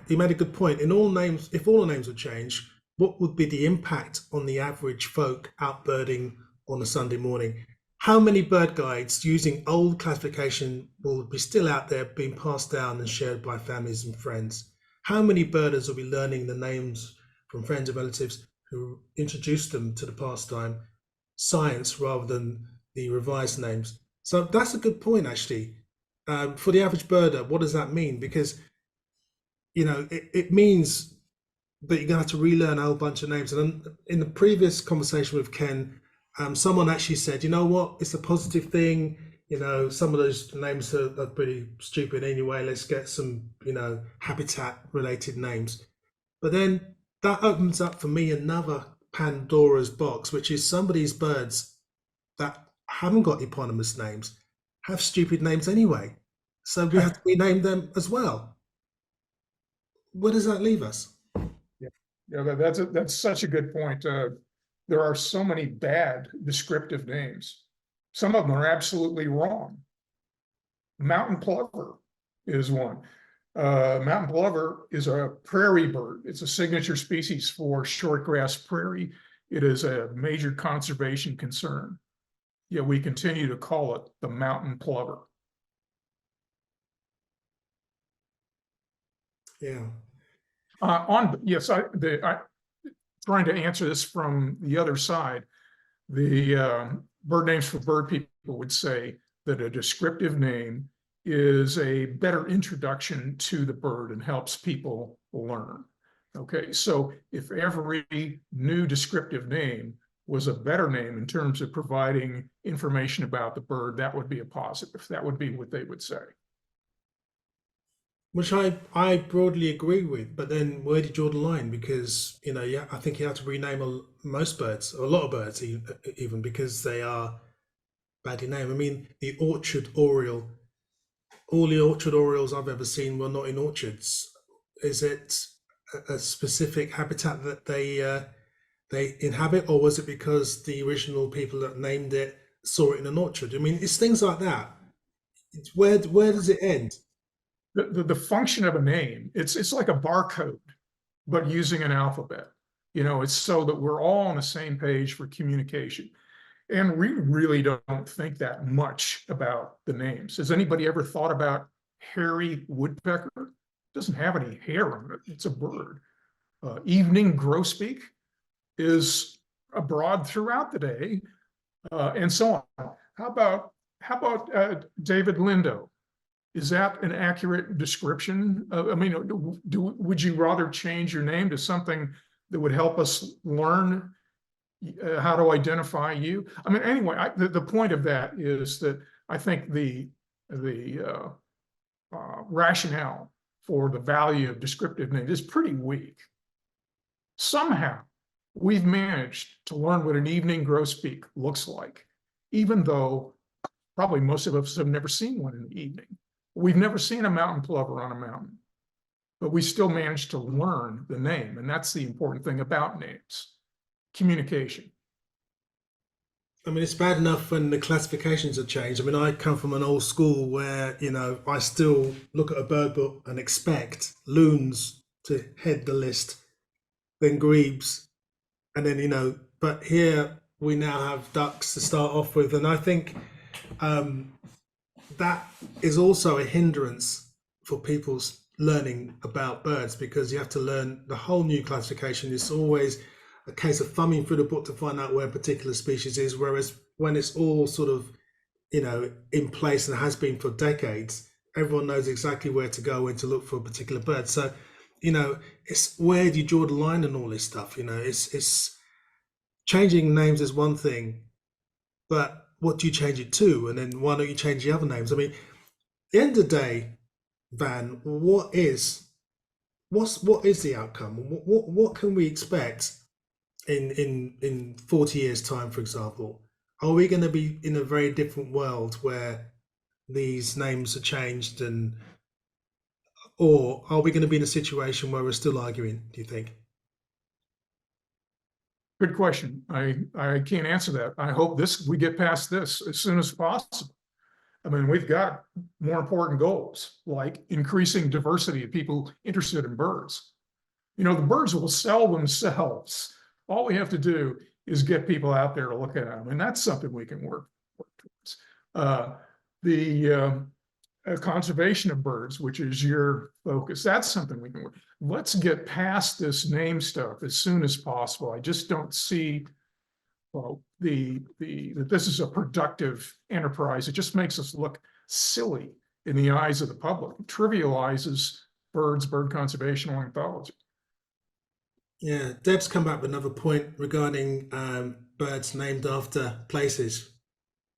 he made a good point. In all names, if all the names would change, what would be the impact on the average folk out birding on a Sunday morning? How many bird guides using old classification will be still out there being passed down and shared by families and friends? How many birders will be learning the names from friends and relatives who introduced them to the pastime, science rather than the revised names? So that's a good point, actually. For the average birder, what does that mean? Because, it means that you're going to have to relearn a whole bunch of names. And in the previous conversation with Ken, someone actually said, you know what, it's a positive thing. Some of those names are pretty stupid anyway. Let's get some, habitat related names. But then that opens up for me another Pandora's box, which is some of these birds that haven't got eponymous names have stupid names anyway. So we have to rename them as well. Where does that leave us? Yeah, that's such a good point. There are so many bad descriptive names. Some of them are absolutely wrong. Mountain plover is one. Mountain plover is a prairie bird. It's a signature species for shortgrass prairie. It is a major conservation concern. Yet we continue to call it the mountain plover. Yeah. Trying to answer this from the other side. The bird names for bird people would say that a descriptive name is a better introduction to the bird and helps people learn. Okay, so if every new descriptive name was a better name in terms of providing information about the bird, that would be a positive. That would be what they would say. Which I broadly agree with, but then where do you draw the line? Because, I think you have to rename most birds, or a lot of birds even, because they are badly named. I mean, the orchard oriole, all the orchard orioles I've ever seen were not in orchards. Is it a specific habitat that they inhabit, or was it because the original people that named it saw it in an orchard? I mean, it's things like that. Where does it end? The function of a name, it's like a barcode, but using an alphabet. It's so that we're all on the same page for communication. And we really don't think that much about the names. Has anybody ever thought about hairy woodpecker? It doesn't have any hair on it. It's a bird. Evening grosbeak is abroad throughout the day, and so on. How about David Lindo? Is that an accurate description? Would you rather change your name to something that would help us learn how to identify you? Anyway, the point of that is that I think the rationale for the value of descriptive names is pretty weak. Somehow, we've managed to learn what an evening grosbeak looks like, even though probably most of us have never seen one in the evening. We've never seen a mountain plover on a mountain, but we still managed to learn the name. And that's the important thing about names, communication. It's bad enough when the classifications have changed. I come from an old school where, I still look at a bird book and expect loons to head the list, then grebes, and then, but here we now have ducks to start off with. And I think, that is also a hindrance for people's learning about birds, because you have to learn the whole new classification. It's always a case of thumbing through the book to find out where a particular species is, whereas when it's all sort of, in place and has been for decades, everyone knows exactly where to go and to look for a particular bird. So you know, it's where do you draw the line and all this stuff? You know, it's changing names is one thing, but what do you change it to? And then why don't you change the other names? I mean, at the end of the day, Van, what is the outcome? What can we expect in 40 years' time, for example? Are we going to be in a very different world where these names are changed, or are we going to be in a situation where we're still arguing, do you think? Good question. I can't answer that. I hope we get past this as soon as possible. I mean, we've got more important goals, like increasing diversity of people interested in birds. You know, the birds will sell themselves. All we have to do is get people out there to look at them, and that's something we can work towards. The conservation of birds, which is your focus, that's something we can work. Let's get past this name stuff as soon as possible. I just don't see, well, that this is a productive enterprise. It just makes us look silly in the eyes of the public. It trivializes bird conservation ornithology. Yeah, Deb's come up with another point regarding birds named after places.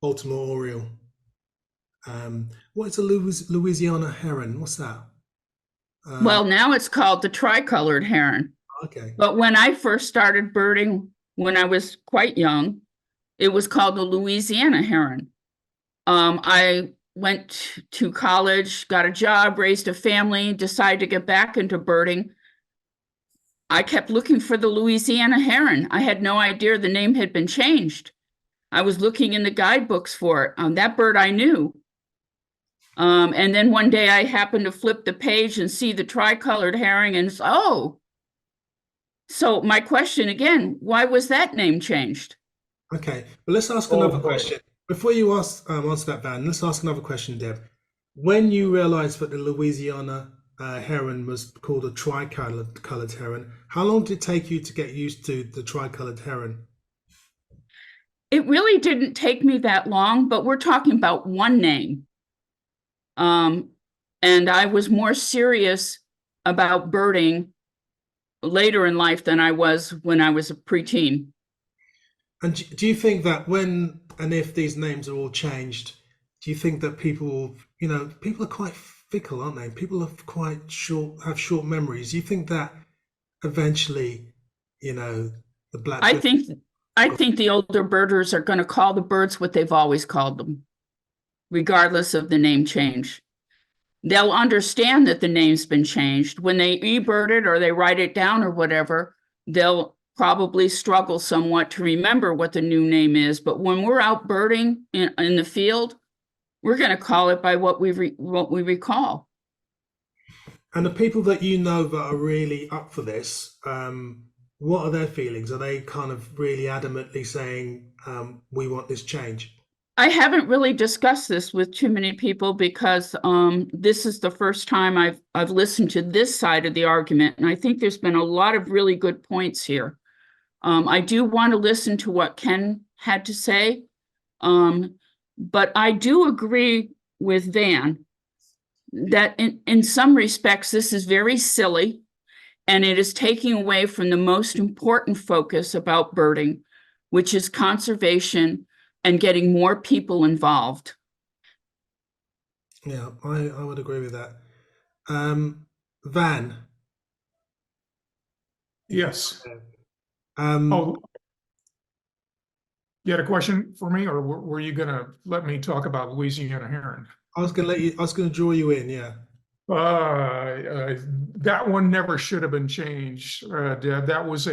Baltimore Oriole. What is a Louisiana heron? What's that? Well, now it's called the tricolored heron. Okay. But when I first started birding, when I was quite young, it was called the Louisiana heron. I went to college, got a job, raised a family, decided to get back into birding. I kept looking for the Louisiana heron. I had no idea the name had been changed. I was looking in the guidebooks for it. That bird I knew. And then one day I happened to flip the page and see the tricolored heron, and oh. So my question again, why was that name changed? Okay, but let's ask another question. Before you answer that, Van, let's ask another question, Deb. When you realized that the Louisiana heron was called a tricolored heron, how long did it take you to get used to the tricolored heron? It really didn't take me that long, but we're talking about one name. And I was more serious about birding later in life than I was when I was a preteen. And do you think that when and if these names are all changed, do you think that people are quite fickle, aren't they? People are quite have short memories. Do you think that eventually, the black? I think the older birders are going to call the birds what they've always called them, regardless of the name change. They'll understand that the name's been changed. When they e-bird it or they write it down or whatever, they'll probably struggle somewhat to remember what the new name is. But when we're out birding in the field, we're going to call it by what we recall. And the people that you know that are really up for this, what are their feelings? Are they kind of really adamantly saying, we want this change? I haven't really discussed this with too many people because this is the first time I've listened to this side of the argument, and I think there's been a lot of really good points here. I do want to listen to what Ken had to say, but I do agree with Van that in some respects this is very silly, and it is taking away from the most important focus about birding, which is conservation and getting more people involved. Yeah, I would agree with that. Van. Yes. You had a question for me, or were you going to let me talk about Louisiana heron? I was going to draw you in, yeah. That one never should have been changed, Deb. That was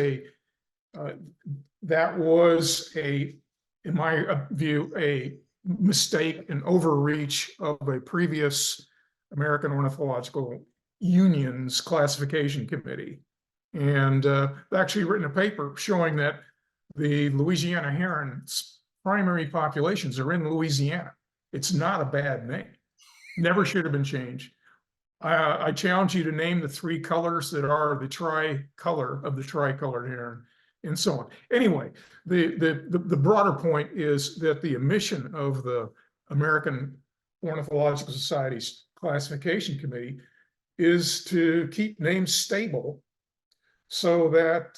in my view, a mistake, an overreach of a previous American Ornithological Union's classification committee. And actually written a paper showing that the Louisiana heron's primary populations are in Louisiana. It's not a bad name. Never should have been changed. I challenge you to name the three colors that are the tricolor of the tricolored heron, and so on. Anyway, the broader point is that the omission of the American Ornithological Society's classification committee is to keep names stable so that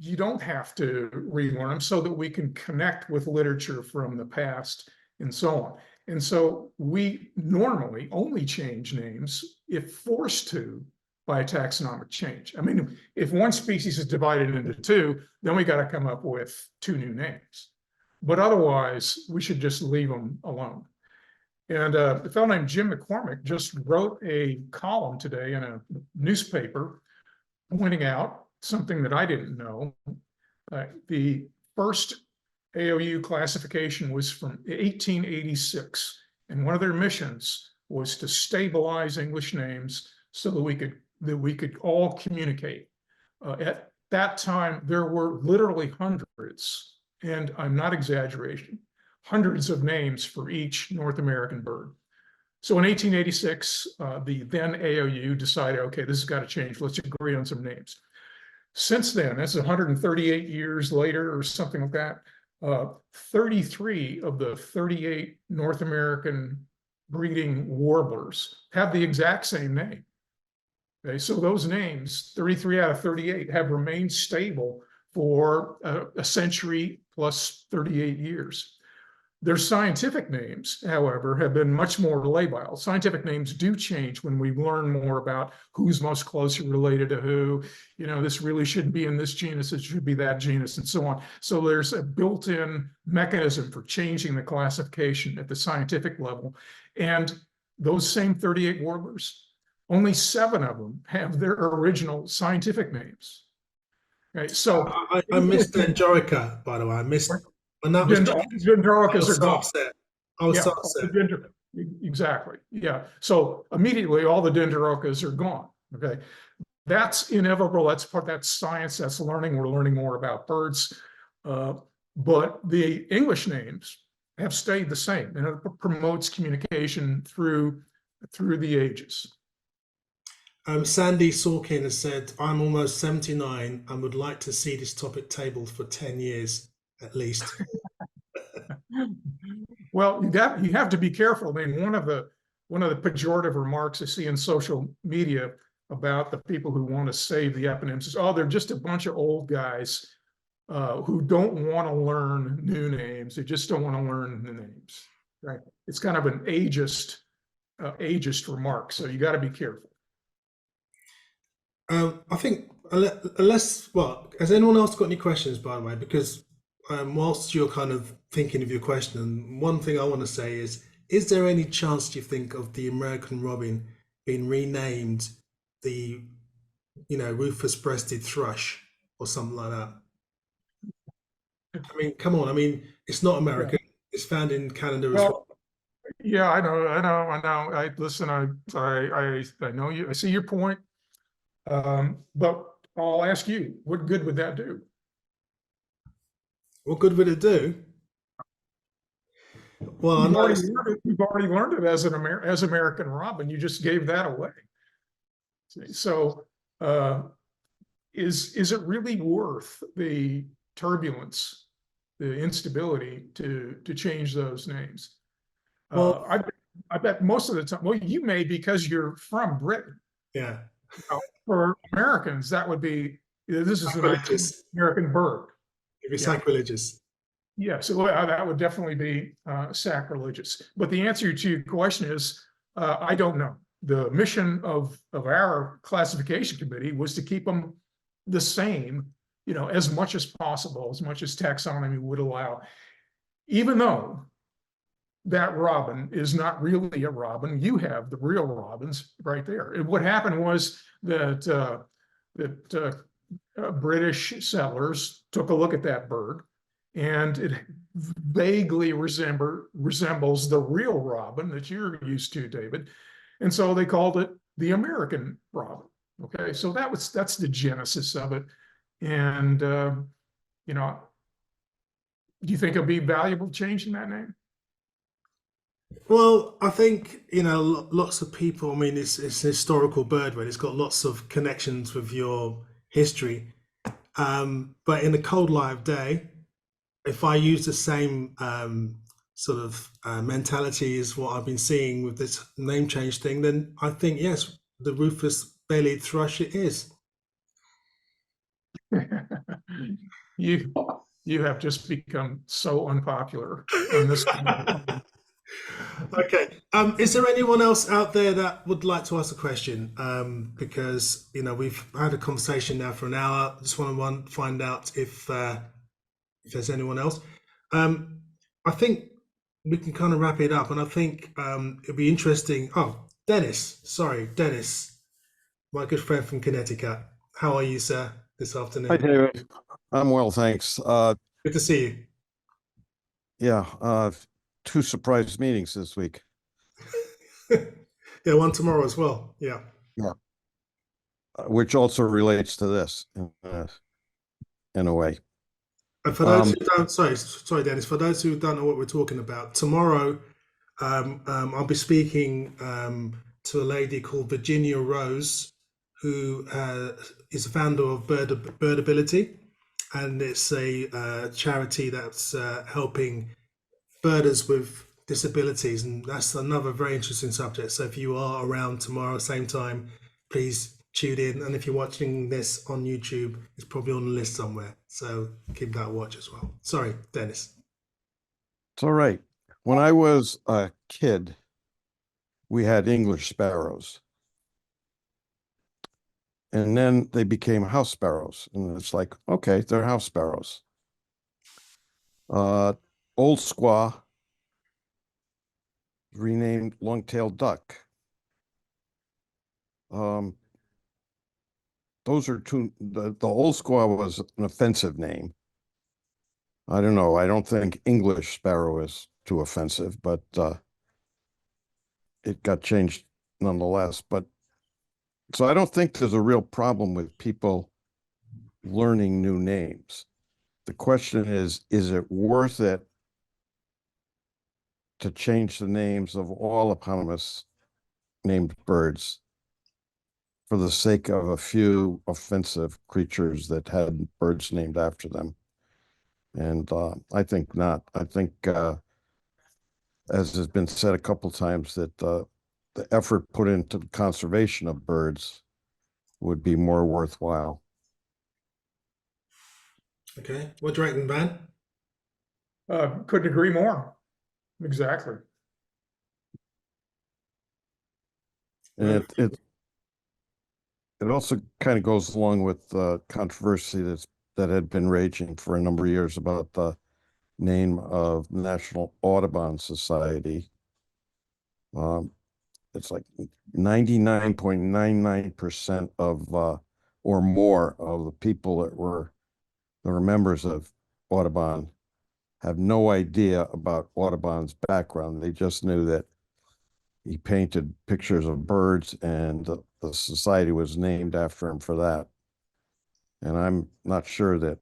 you don't have to relearn them, so that we can connect with literature from the past and so on. And so we normally only change names if forced to by a taxonomic change. I mean, if one species is divided into two, then we got to come up with two new names. But otherwise, we should just leave them alone. And a fellow named Jim McCormick just wrote a column today in a newspaper pointing out something that I didn't know. The first AOU classification was from 1886, and one of their missions was to stabilize English names so that we could all communicate. At that time, there were literally hundreds, and I'm not exaggerating, hundreds of names for each North American bird. So in 1886, the then AOU decided, okay, this has got to change. Let's agree on some names. Since then, that's 138 years later or something like that, 33 of the 38 North American breeding warblers have the exact same name. Okay, so those names, 33 out of 38, have remained stable for a century plus 38 years. Their scientific names, however, have been much more labile. Scientific names do change when we learn more about who's most closely related to who. You know, this really shouldn't be in this genus, it should be that genus, and so on. So there's a built-in mechanism for changing the classification at the scientific level. And those same 38 warblers, only 7 of them have their original scientific names. Okay, so I missed Dendrorica, by the way. I missed when that was changed. Dendroricas are gone. I was so upset. Exactly. Yeah. So immediately all the Dendroricas are gone. Okay. That's inevitable. That's science. That's learning. We're learning more about birds. But the English names have stayed the same, and it promotes communication through the ages. Sandy Sorkin has said, I'm almost 79 and would like to see this topic tabled for 10 years at least. Well, you have to be careful. I mean, one of the pejorative remarks I see in social media about the people who want to save the eponyms is, oh, they're just a bunch of old guys who don't want to learn new names. They just don't want to learn the names. Right? It's kind of an ageist remark. So you got to be careful. I think unless, well, has anyone else got any questions, by the way? Because whilst you're kind of thinking of your question, one thing I want to say is there any chance, do you think, of the American robin being renamed the, rufous-breasted thrush or something like that? I mean, come on. I mean, it's not American. Yeah. It's found in Canada as well. Yeah, I know. Listen, I know you. I see your point. But I'll ask you, what good would that do? What good would it do? Well, we've already learned it as American robin. You just gave that away. So, is it really worth the turbulence, the instability to change those names? Well, I bet most of the time. Well, you may, because you're from Britain. Yeah. For Americans, that would be, this is an American bird. It'd be sacrilegious. Yeah, so that would definitely be sacrilegious. But the answer to your question is, I don't know. The mission of our classification committee was to keep them the same, as much as possible, as much as taxonomy would allow, even though that robin is not really a robin. You have the real robins right there. And what happened was that British settlers took a look at that bird, and it vaguely resembles the real robin that you're used to, David. And so they called it the American robin. Okay, so that's the genesis of it. And do you think it'll be valuable changing that name? Well, I think, lots of people, I mean, it's an historical bird, right? It's got lots of connections with your history. But in the cold light of day, if I use the same mentality as what I've been seeing with this name change thing, then I think, yes, the rufous-bellied thrush it is. You have just become so unpopular on this. Okay. Is there anyone else out there that would like to ask a question? Because we've had a conversation now for an hour. Just want to find out if there's anyone else. I think we can kind of wrap it up, and I think it'd be interesting. Oh, Dennis. Sorry, Dennis, my good friend from Connecticut. How are you, sir, this afternoon? Hi, David. I'm well, thanks. Good to see you. Yeah, 2 surprise meetings this week. Yeah, one tomorrow as well. Yeah. Which also relates to this in a way. And for those who don't, sorry, Dennis. For those who don't know what we're talking about, tomorrow I'll be speaking to a lady called Virginia Rose, who is the founder of Birdability, and it's a charity that's helping birders with disabilities, and that's another very interesting subject. So if you are around tomorrow, same time, please tune in. And if you're watching this on YouTube, it's probably on the list somewhere. So keep that watch as well. Sorry, Dennis. It's all right. When I was a kid, we had English sparrows. And then they became house sparrows. And it's like, okay, they're house sparrows. Old squaw renamed long-tailed duck. Those are two. The old squaw was an offensive name. I don't know. I don't think English sparrow is too offensive, but it got changed nonetheless. But so I don't think there's a real problem with people learning new names. The question is it worth it to change the names of all eponymous named birds for the sake of a few offensive creatures that had birds named after them? And I think not. I think, as has been said a couple times, that the effort put into the conservation of birds would be more worthwhile. Okay, what do you reckon, Van? Couldn't agree more. Exactly. And it also kind of goes along with the controversy that had been raging for a number of years about the name of National Audubon Society. It's like 99.99% of or more of the people that were members of Audubon have no idea about Audubon's background. They just knew that he painted pictures of birds, and the society was named after him for that. And I'm not sure that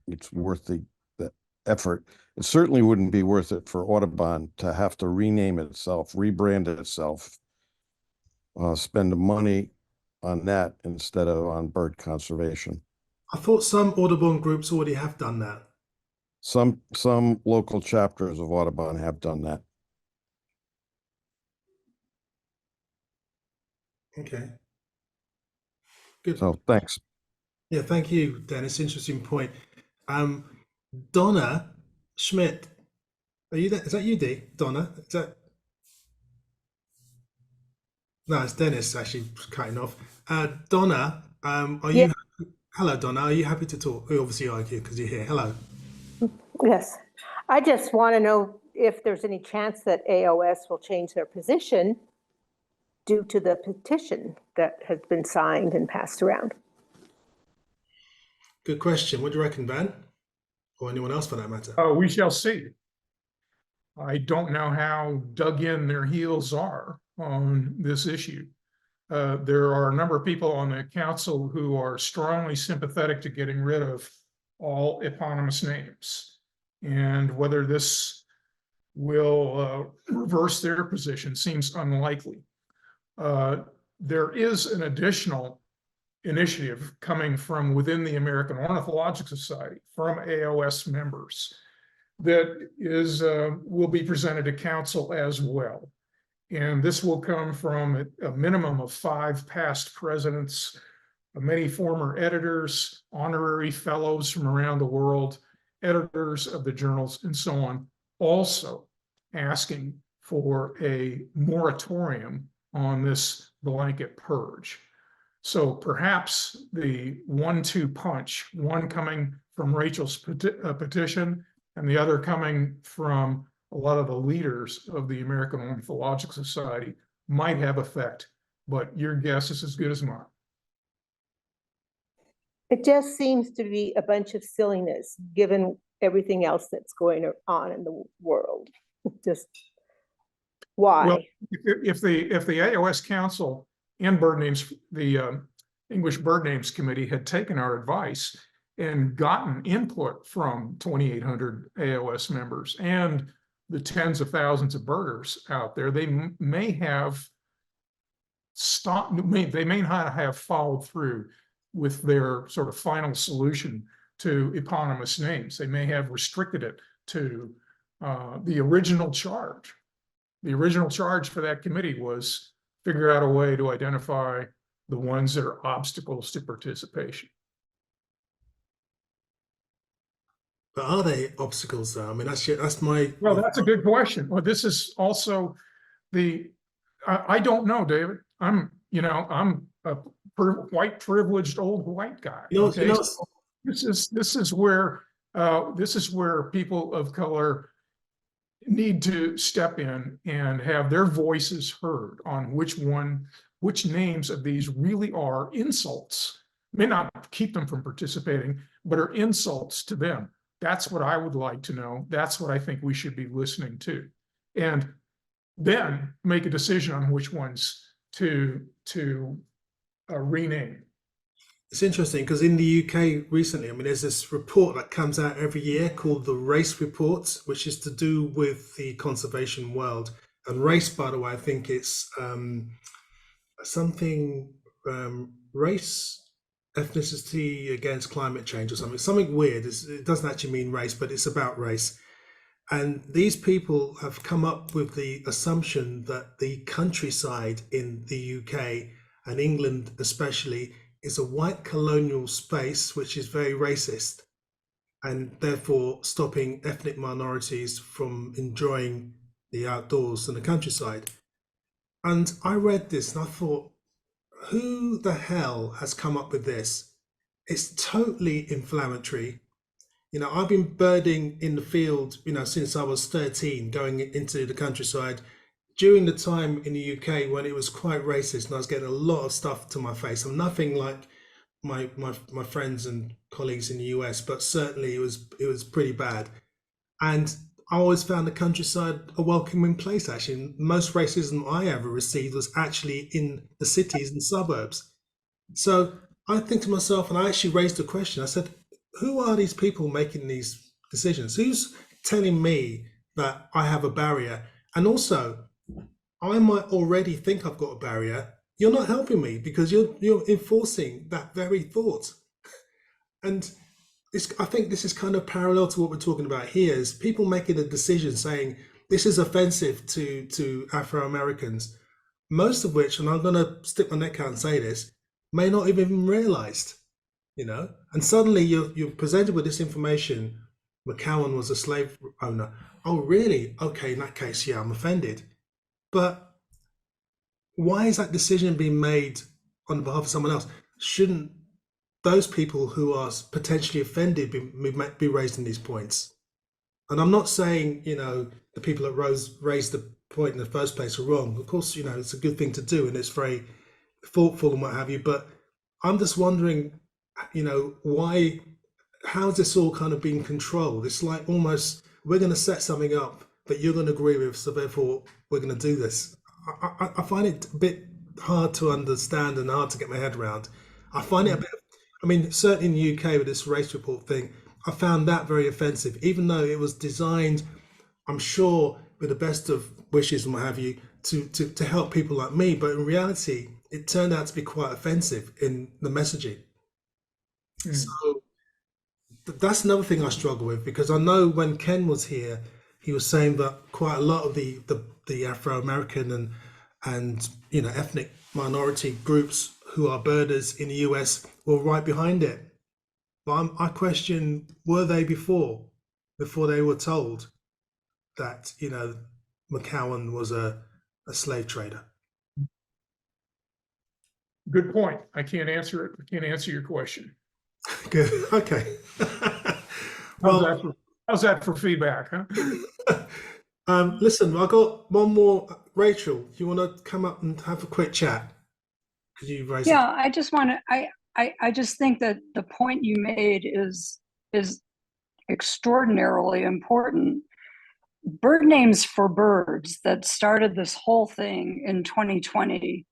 it's worth the effort. It certainly wouldn't be worth it for Audubon to have to rename itself, rebrand itself, spend the money on that instead of on bird conservation. I thought some Audubon groups already have done that. Some local chapters of Audubon have done that. Okay. Good. So thanks. Yeah, thank you, Dennis. Interesting point. Donna Schmidt, are you there? Is that you, Dee? Donna? Is that? No, it's Dennis actually cutting off. Donna, are you? Hello, Donna. Are you happy to talk? We obviously are here because you're here. Hello. Yes, I just want to know if there's any chance that AOS will change their position due to the petition that has been signed and passed around. Good question. What do you reckon, Van? Or anyone else for that matter? We shall see. I don't know how dug in their heels are on this issue. There are a number of people on the council who are strongly sympathetic to getting rid of all eponymous names. And whether this will reverse their position seems unlikely. There is an additional initiative coming from within the American Ornithological Society, from AOS members, that is will be presented to council as well. And this will come from a minimum of 5 past presidents, many former editors, honorary fellows from around the world, editors of the journals, and so on, also asking for a moratorium on this blanket purge. So perhaps the 1-2 punch, one coming from Rachel's petition and the other coming from a lot of the leaders of the American Ornithological Society, might have effect, but your guess is as good as mine. It just seems to be a bunch of silliness, given everything else that's going on in the world. Just why? Well, if the AOS Council and Bird Names, the English Bird Names Committee had taken our advice and gotten input from 2,800 AOS members and the tens of thousands of birders out there, they may have stopped, they may not have followed through with their sort of final solution to eponymous names. They may have restricted it to the original charge. The original charge for that committee was figure out a way to identify the ones that are obstacles to participation. But are they obstacles though? I mean, that's my. Well, that's a good question. Well, this is also I don't know, David. I'm a white privileged old white guy. Okay? So this is where people of color need to step in and have their voices heard on which names of these really are insults. May not keep them from participating, but are insults to them. That's what I would like to know. That's what I think we should be listening to. And then make a decision on which ones to rename. It's interesting because in the UK recently, I mean, there's this report that comes out every year called the Race Report, which is to do with the conservation world. And race, by the way, I think it's something race, ethnicity against climate change or something weird. It doesn't actually mean race, but it's about race. And these people have come up with the assumption that the countryside in the UK and England especially is a white colonial space, which is very racist, and therefore stopping ethnic minorities from enjoying the outdoors and the countryside. And I read this and I thought, who the hell has come up with this? It's totally inflammatory. You know, I've been birding in the field, since I was 13, going into the countryside during the time in the UK when it was quite racist and I was getting a lot of stuff to my face. I'm nothing like my friends and colleagues in the US, but certainly it was pretty bad. And I always found the countryside a welcoming place, actually. Most racism I ever received was actually in the cities and suburbs. So I think to myself, and I actually raised a question, I said, who are these people making these decisions? Who's telling me that I have a barrier? And also, I might already think I've got a barrier. You're not helping me because you're enforcing that very thought. And I think this is kind of parallel to what we're talking about here, is people making a decision saying this is offensive to Afro-Americans, most of which, and I'm going to stick my neck out and say this, may not have even realized, and suddenly you're presented with this information. McCowan was a slave owner. Oh, really? Okay, in that case, yeah, I'm offended. But why is that decision being made on behalf of someone else? Shouldn't those people who are potentially offended be raising these points? And I'm not saying, the people that raised the point in the first place are wrong. Of course, it's a good thing to do and it's very thoughtful and what have you. But I'm just wondering, how's this all kind of being controlled? It's like almost we're going to set something up that you're going to agree with, so therefore we're going to do this. I find it a bit hard to understand and hard to get my head around. I find it a bit, certainly in the UK with this race report thing, I found that very offensive, even though it was designed, I'm sure, with the best of wishes and what have you, to help people like me. But in reality, it turned out to be quite offensive in the messaging. So that's another thing I struggle with, because I know when Ken was here, he was saying that quite a lot of the Afro-American and ethnic minority groups who are birders in the US were right behind it. But I question, were they before they were told that McCowan was a slave trader? Good point. I can't answer it. I can't answer your question. Good. Okay. How's that for feedback, huh? Listen, I got one more. Rachel, do you want to come up and have a quick chat? Could you raise Yeah, I just want to. I just think that the point you made is extraordinarily important. Bird names for birds that started this whole thing in 2020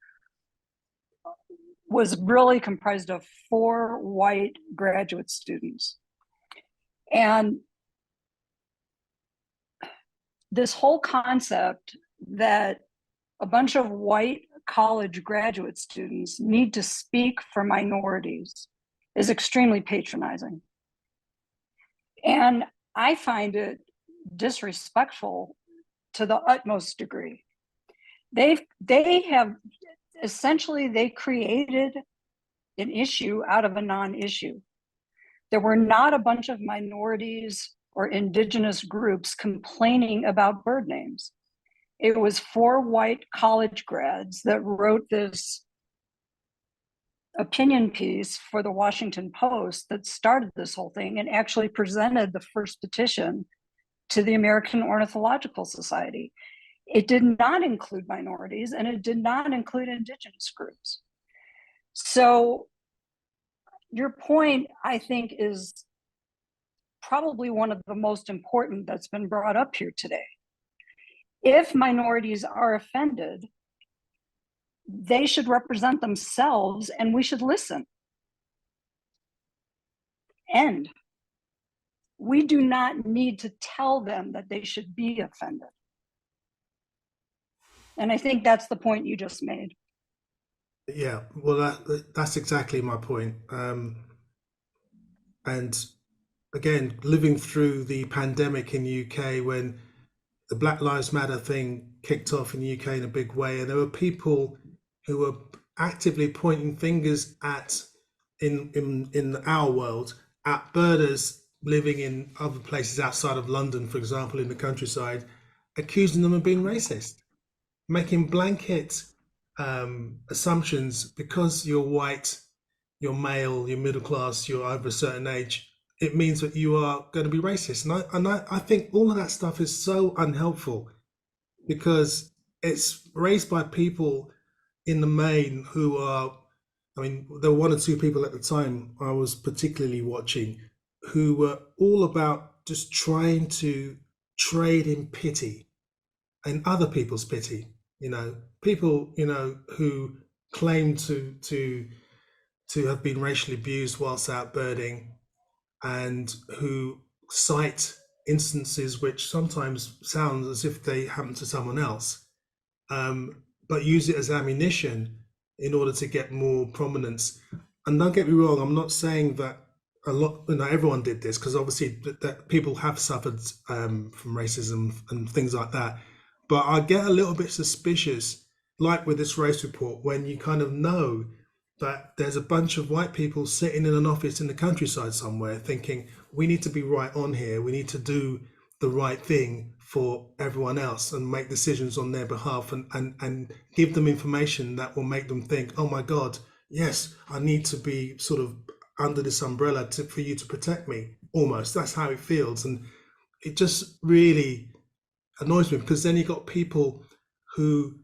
was really comprised of 4 white graduate students. And this whole concept that a bunch of white college graduate students need to speak for minorities is extremely patronizing. And I find it disrespectful to the utmost degree. They have essentially, they created an issue out of a non-issue. There were not a bunch of minorities or indigenous groups complaining about bird names. It was 4 white college grads that wrote this opinion piece for the Washington Post that started this whole thing and actually presented the first petition to the American Ornithological Society. It did not include minorities and it did not include indigenous groups. So your point, I think, is probably one of the most important that's been brought up here today. If minorities are offended, they should represent themselves and we should listen. And we do not need to tell them that they should be offended. And I think that's the point you just made. Yeah, well, that's exactly my point. And again, living through the pandemic in the UK when the Black Lives Matter thing kicked off in the UK in a big way, and there were people who were actively pointing fingers at, in our world, at birders living in other places outside of London, for example, in the countryside, accusing them of being racist, making blanket assumptions because you're white, you're male, you're middle class, you're over a certain age, it means that you are going to be racist. And I think all of that stuff is so unhelpful because it's raised by people in the main who are, I mean, there were 1 or 2 people at the time I was particularly watching who were all about just trying to trade in pity and other people's pity, people, who claim to have been racially abused whilst out birding and who cite instances which sometimes sound as if they happened to someone else, but use it as ammunition in order to get more prominence. And don't get me wrong, I'm not saying that everyone did this, because obviously that people have suffered from racism and things like that. But I get a little bit suspicious, like with this race report, when you kind of know that there's a bunch of white people sitting in an office in the countryside somewhere thinking, we need to be right on here. We need to do the right thing for everyone else and make decisions on their behalf and give them information that will make them think, oh my God, yes, I need to be sort of under this umbrella for you to protect me. Almost, that's how it feels. And it just really annoys me because then you've got people who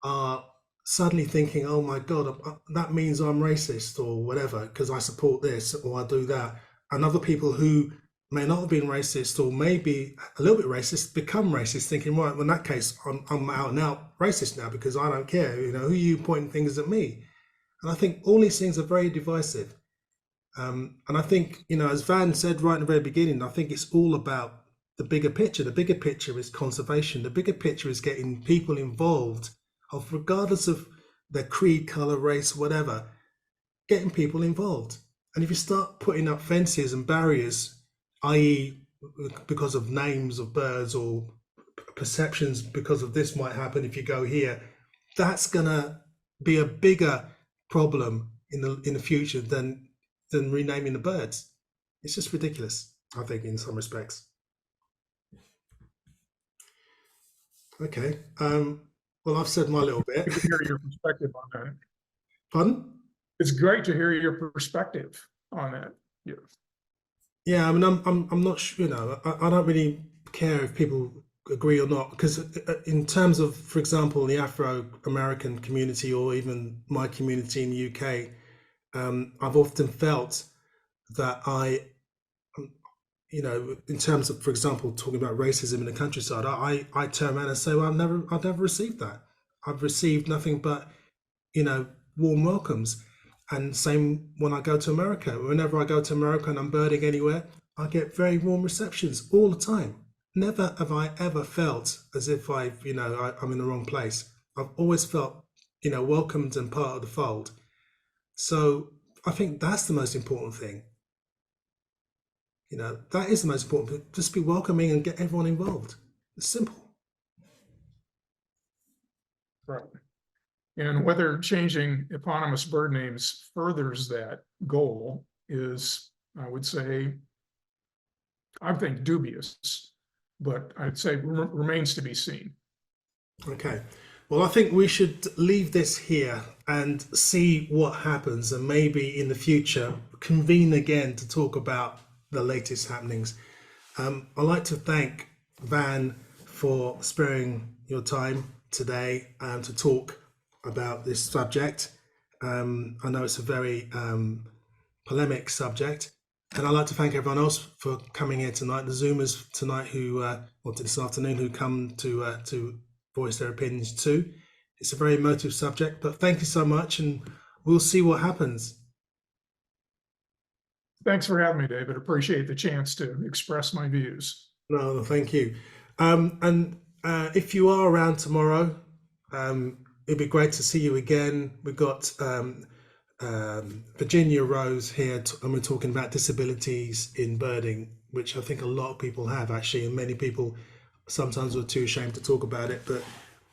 are suddenly thinking, oh my God, that means I'm racist or whatever, because I support this or I do that. And other people who may not have been racist or maybe a little bit racist become racist, thinking, right, well, in that case, I'm out and out racist now because I don't care, who are you pointing fingers at me? And I think all these things are very divisive. And I think, as Van said right in the very beginning, I think it's all about the bigger picture. The bigger picture is conservation. The bigger picture is getting people involved, regardless of their creed, color, race, whatever, getting people involved. And if you start putting up fences and barriers, i.e. because of names of birds or perceptions because of this might happen if you go here, that's gonna be a bigger problem in the future than renaming the birds. It's just ridiculous, I think, in some respects. Okay. Well, I've said my little bit. To hear your perspective on that. Pardon? It's great to hear your perspective on that. Yeah. Yeah, I mean, I'm not sure. You know, I don't really care if people agree or not, because in terms of, for example, the Afro-American community or even my community in the UK, I've often felt that you know, in terms of, for example, talking about racism in the countryside, I turn around and say, well, I've never received that. I've received nothing but, you know, warm welcomes. And same when I go to America. Whenever I go to America and I'm birding anywhere, I get very warm receptions all the time. Never have I ever felt as if I'm in the wrong place. I've always felt, you know, welcomed and part of the fold. So I think that's the most important thing. You know, that is the most important thing. Just be welcoming and get everyone involved. It's simple. Right. And whether changing eponymous bird names furthers that goal is, I would say, I think dubious, but I'd say remains to be seen. Okay. Well, I think we should leave this here and see what happens, and maybe in the future convene again to talk about the latest happenings. I'd like to thank Van for sparing your time today to talk about this subject. I know it's a very polemic subject, and I'd like to thank everyone else for coming here tonight. The Zoomers tonight this afternoon who come to voice their opinions too. It's a very emotive subject, but thank you so much, and we'll see what happens. Thanks for having me, David. Appreciate the chance to express my views. No, thank you. If you are around tomorrow, it'd be great to see you again. We've got Virginia Rose here, and we're talking about disabilities in birding, which I think a lot of people have actually, and many people sometimes are too ashamed to talk about it, but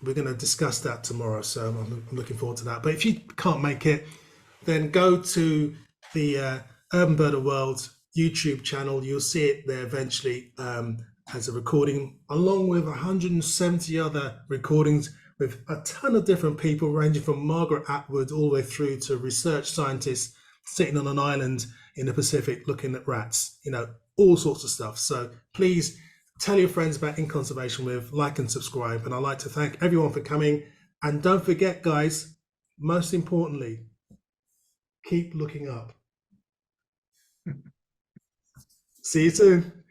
we're going to discuss that tomorrow, so I'm looking forward to that. But if you can't make it, then go to the Urban Birder World YouTube channel. You'll see it there eventually as a recording, along with 170 other recordings with a ton of different people, ranging from Margaret Atwood all the way through to research scientists sitting on an island in the Pacific looking at rats, you know, all sorts of stuff. So please tell your friends about In Conservation With, like and subscribe. And I'd like to thank everyone for coming. And don't forget, guys, most importantly, keep looking up. See you soon.